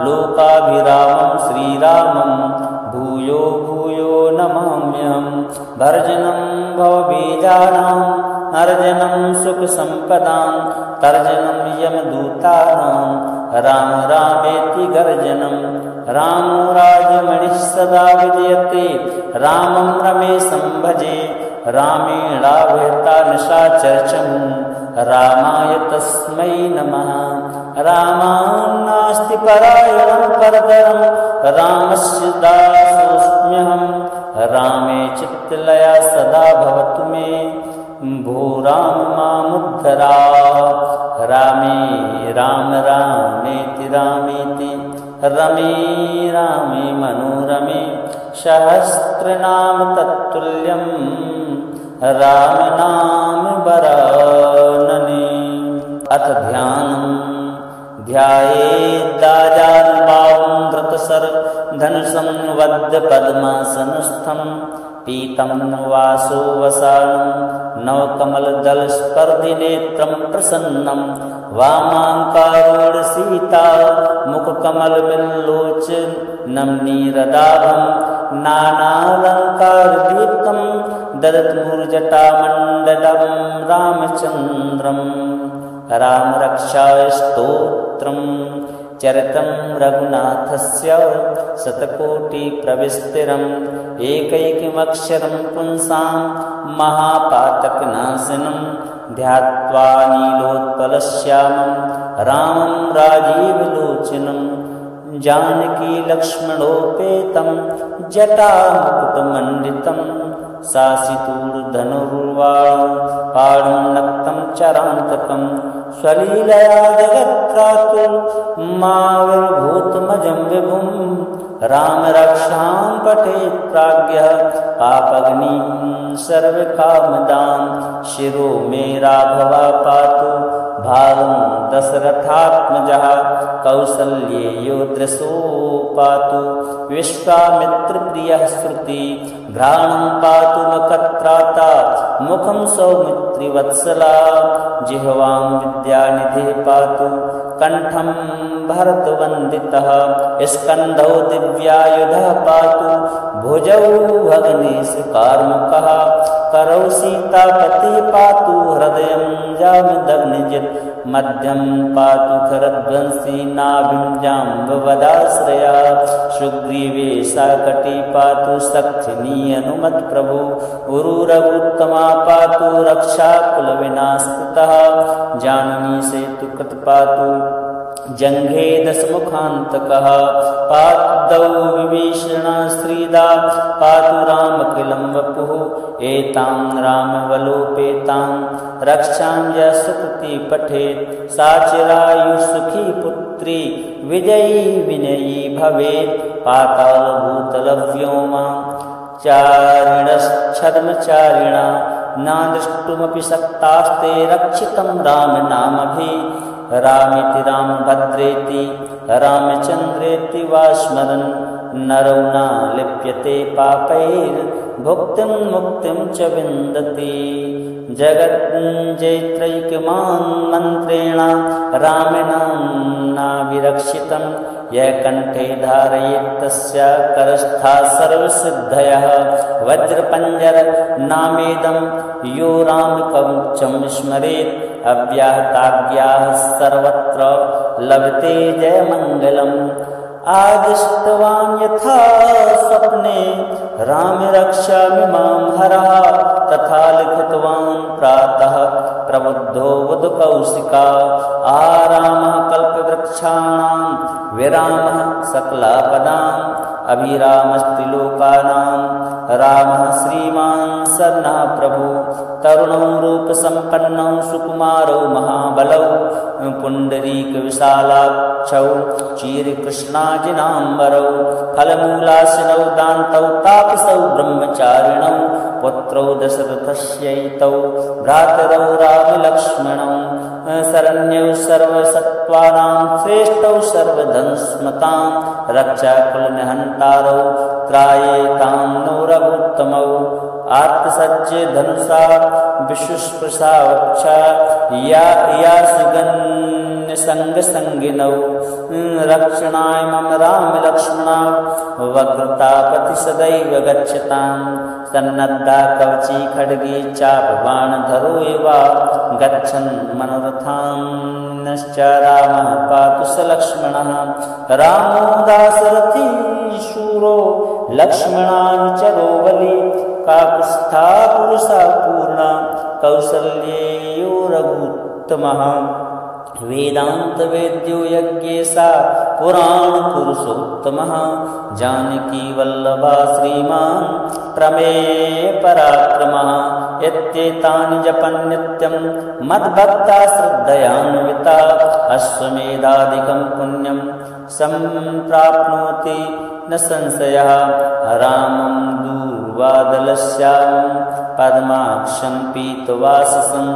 लोकाभिरामं श्रीरामं भूयो भूयो नमाम्यहम्। भर्जनं भवबीजानां अर्जनं सुखसम्पदां तर्जनं यमदूतानां राम रामेति गर्जनं रामो राजमणिः सदा विजयते रामं रमेशं भजे रामेणावहता निशाचरचम् रामाय तस्मै नमः रामान्नास्ति परायणं परतरं रामस्य दासोऽस्म्यहं रामे चित्तलया सदा भवतु मे भो राम मामुद्धरा रामे राम रामेति रामेति रमे रामे मनोरमे सहस्रनाम तत्तुल्यं राम नाम वरानने। अथ ध्यानम् ध्यायेदाजानुभावं धृतसर धनुषं वद्य पद्मासनस्थं पीतं वासो वसानं नवकमलदलस्पर्धिनेत्रं प्रसन्नं वामाङ्कारूढसीता मुखकमलविल्लोचनं नीरदाभं नानालङ्कारदीप्तं ददत्मूर्जटामण्डलं रामचन्द्रं रामरक्षास्तोत्रं चरितं रघुनाथस्य शतकोटिप्रविस्तिरम् एकैकमक्षरं पुंसां महापातकनाशनं ध्यात्वा नीलोत्पलश्यामं रामं राजीवलोचनं जानकी लक्ष्मणोपेतं जटामुकुटमण्डितं सासितूर्धनुर्वाणं पाणं नक्तं चरान्तकं स्वलीलया जगत्त्रातुर्माविर्भूतमजं विभुं राम रक्षां पठेत् प्राज्ञः पापग्निं सर्वकामदां शिरो मे राघवा पातु भालं दशरथात्मजः कौसल्येयो दृशो पातु विश्वामित्रप्रियः श्रुति घ्राणं पातु मखत्राता मुखं सौमित्रिवत्सला जिह्वां विद्यानिधिः पातु कंठं भरतवन्दितः स्कन्धौ दिव्यायुधः पातु भुजौ भगनेशकार्मुकः करौ सीतापतिः पातु हृदयं जामदग्निजित् मध्यं पातु खरध्वंसी नाभिं जाम्बवदाश्रया सुग्रीवे साकटी पातु सख्यनी हनुमत्प्रभु उरुरघुत्तमा पातु रक्षाकुलविनाशकृतः जाननी सेतुकृत पातु जंघे दशमुखान्तकः पादौ विभीषणा श्रीदा पातु रामकिलं वपुः एतां रामवलोपेतां रक्षां य सुकृति पठेत् सा चिरायुः पुत्री विजयी विनयी भवेत् पातालभूतलव्योमा चारिणश्छद्मचारिणा न द्रष्टुमपि शक्तास्ते रक्षितं रामनामभिः रामेति रामभद्रेति रामचन्द्रेति वा स्मरन् नरो न लिप्यते पापैर्भुक्तिं मुक्तिं च विन्दति जगज्जैत्रैकमान् मन्त्रेण रामेण नाभिरक्षितं यः कण्ठे धारयेत् तस्य करस्था सर्वसिद्धयः वज्रपञ्जर नामेदं यो रामकवचं स्मरेत् अव्याहताज्ञाः सर्वत्र लभते जयमङ्गलम् आदिष्टवान् यथा स्वप्ने राम रक्षामि मां हरः तथा लिखितवान् प्रातः प्रबुद्धो बुधकौशिका आरामः कल्पवृक्षाणां विरामः सकलापदाम् अभिरामस्त्रिलोकानां रामः श्रीमान् सन्नः प्रभु तरुणौ रूपसम्पन्नौ सुकुमारौ महाबलौ पुण्डरीकविशालाक्षौ चीरकृष्णाजिनाम्बरौ फलमूलाशिनौ दान्तौ तापसौ ब्रह्मचारिणौ पुत्रौ दशरथस्यैतौ भ्रातरौ रामलक्ष्मणौ शरण्यौ सर्वसत्त्वानां श्रेष्ठौ सर्वधनुस्मतां रक्षाकुलनिहन्तारौ त्रायेतां नो रघुत्तमौ आत्मसज्ज धनुषा विश्वस्पृशा वक्षा या सुगन्यस संगसंगिनौ रक्षणाय मम राम लक्ष्मणा वक्रतापति सदैव गच्छताम् सन्नद्धा कवची खड्गी चापबाणधरो एवा गच्छन् मनोरथान्नश्च रामः पातु स लक्ष्मणः रामो दाशरथी शूरो लक्ष्मणानुचरो बली काकुत्स्था पुरुषा पूर्णा कौसल्येयो रघुत्तमः वेदांत वेद्यो यज्ञेशा पुराण पुरुषोत्तमः जानकी वल्लभा श्रीमान् प्रमेय पराक्रमः एतेतानि जपन् नित्यं मद्भक्ता श्रद्धयान्विता अश्वमेधादिकं पुण्यं सम्प्राप्नोति न संशयः रामं दूर्वादलश्यामं पद्माक्षं पीतवाससं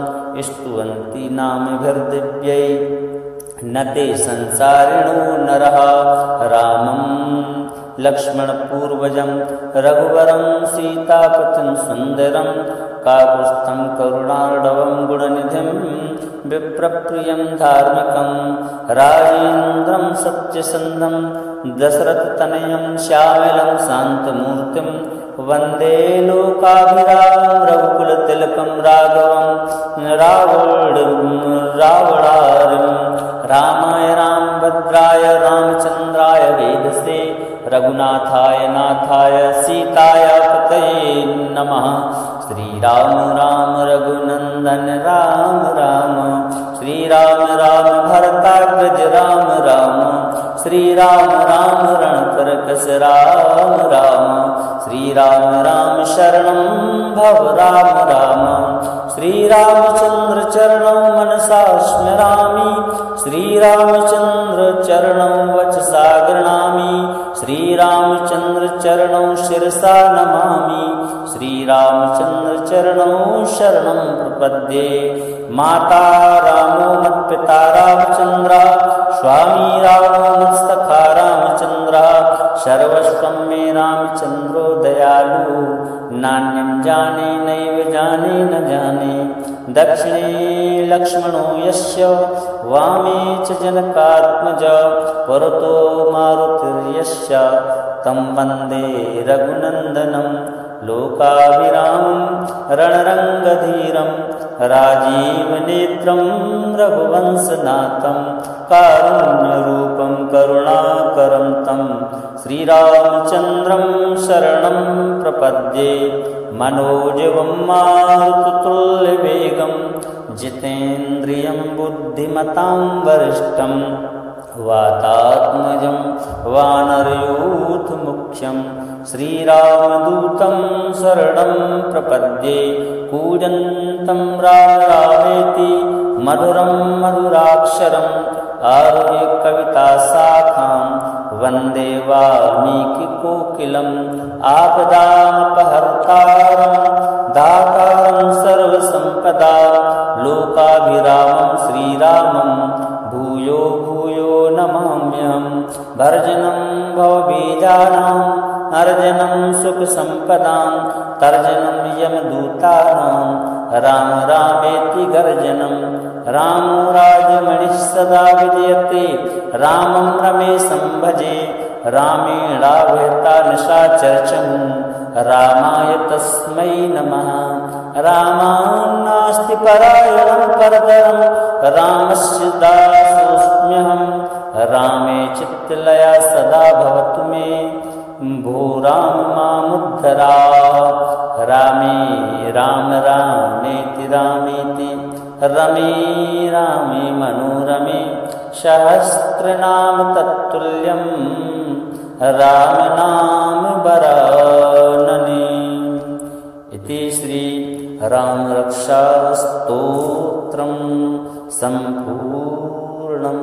स्तुवन्ति नामभिर्दिव्यै न ते संसारिणो नरः रामं लक्ष्मणपूर्वजं रघुवरं सीतापतिं सुन्दरं काकुत्स्थं करुणार्णवं गुणनिधिं विप्रप्रियं धार्मिकं राजेन्द्रं सत्यसन्धं दशरथतनयं श्यामलं शान्तमूर्तिं वन्दे लोकाभिरामं रघुकुलतिलकं राघवं रावणारिं रामाय रामभद्राय रामचन्द्राय वेधसे रघुनाथाय नाथाय सीताय पतये नमः श्रीराम राम रघुनन्दन राम राम श्रीराम राम भरताग्रज राम राम श्रीराम राम रणकरकस राम राम श्रीराम राम शरणं भव राम राम श्रीरामचन्द्र चरणौ मनसा स्मरामि श्रीरामचन्द्र चरणौ वचसा गृह्णामि श्रीरामचन्द्र चरणौ शिरसा नमामि श्रीरामचन्द्र चरणौ शरणं प्रपद्ये माता रामो मत्पिता रामचन्द्रः स्वामी रामो मत्सखा रामचन्द्रः सर्वस्वं मे रामचन्द्रो दयालु नान्यं जाने नैव जाने न जाने दक्षिणे लक्ष्मणो यस्य वामे च जनकात्मजा पुरतो मारुतिर्यस्य तं वन्दे रघुनन्दनं लोकाभिरामं रणरङ्गधीरं राजीवनेत्रं रघुवंशनाथं कारुण्यरूपं करुणाकरं तं श्रीरामचन्द्रं शरणं प्रपद्ये मनोजवं मारुततुल्यवेगं जितेन्द्रियं बुद्धिमतां वरिष्ठं वातात्मजं वानरयूथमुख्यं श्रीरामदूतं शरणं प्रपद्ये कूजन्तं राम रामेति मधुरं मधुराक्षरम् आरुह्य कविताशाखां वन्दे वाल्मीकिकोकिलम् आपदामपहर्तारं दातारं सर्वसम्पदा लोकाभिरामं श्रीरामं भूयो भूयो नमाम्यहं भर्जनं भवबीजानाम् अर्जनं सुखसम्पदां तर्जनं यमदूतानां राम रामेति गर्जनं रामो राजमणिः सदा विजयते रामं रमेशं भजे रामेणावहता निशाचर्चम् रामाय तस्मै नमः रामान्नास्ति परायणं परतरं रामस्य दासोऽस्म्यहं रामे चित्तलया सदा भवतु मे भो राम मामुद्धरा रामे राम रामेति रामेति रमे रामे मनोरमे सहस्रनाम तत्तुल्यं राम नाम वरानने इति श्री राम रक्षा स्तोत्रं सम्पूर्णम्।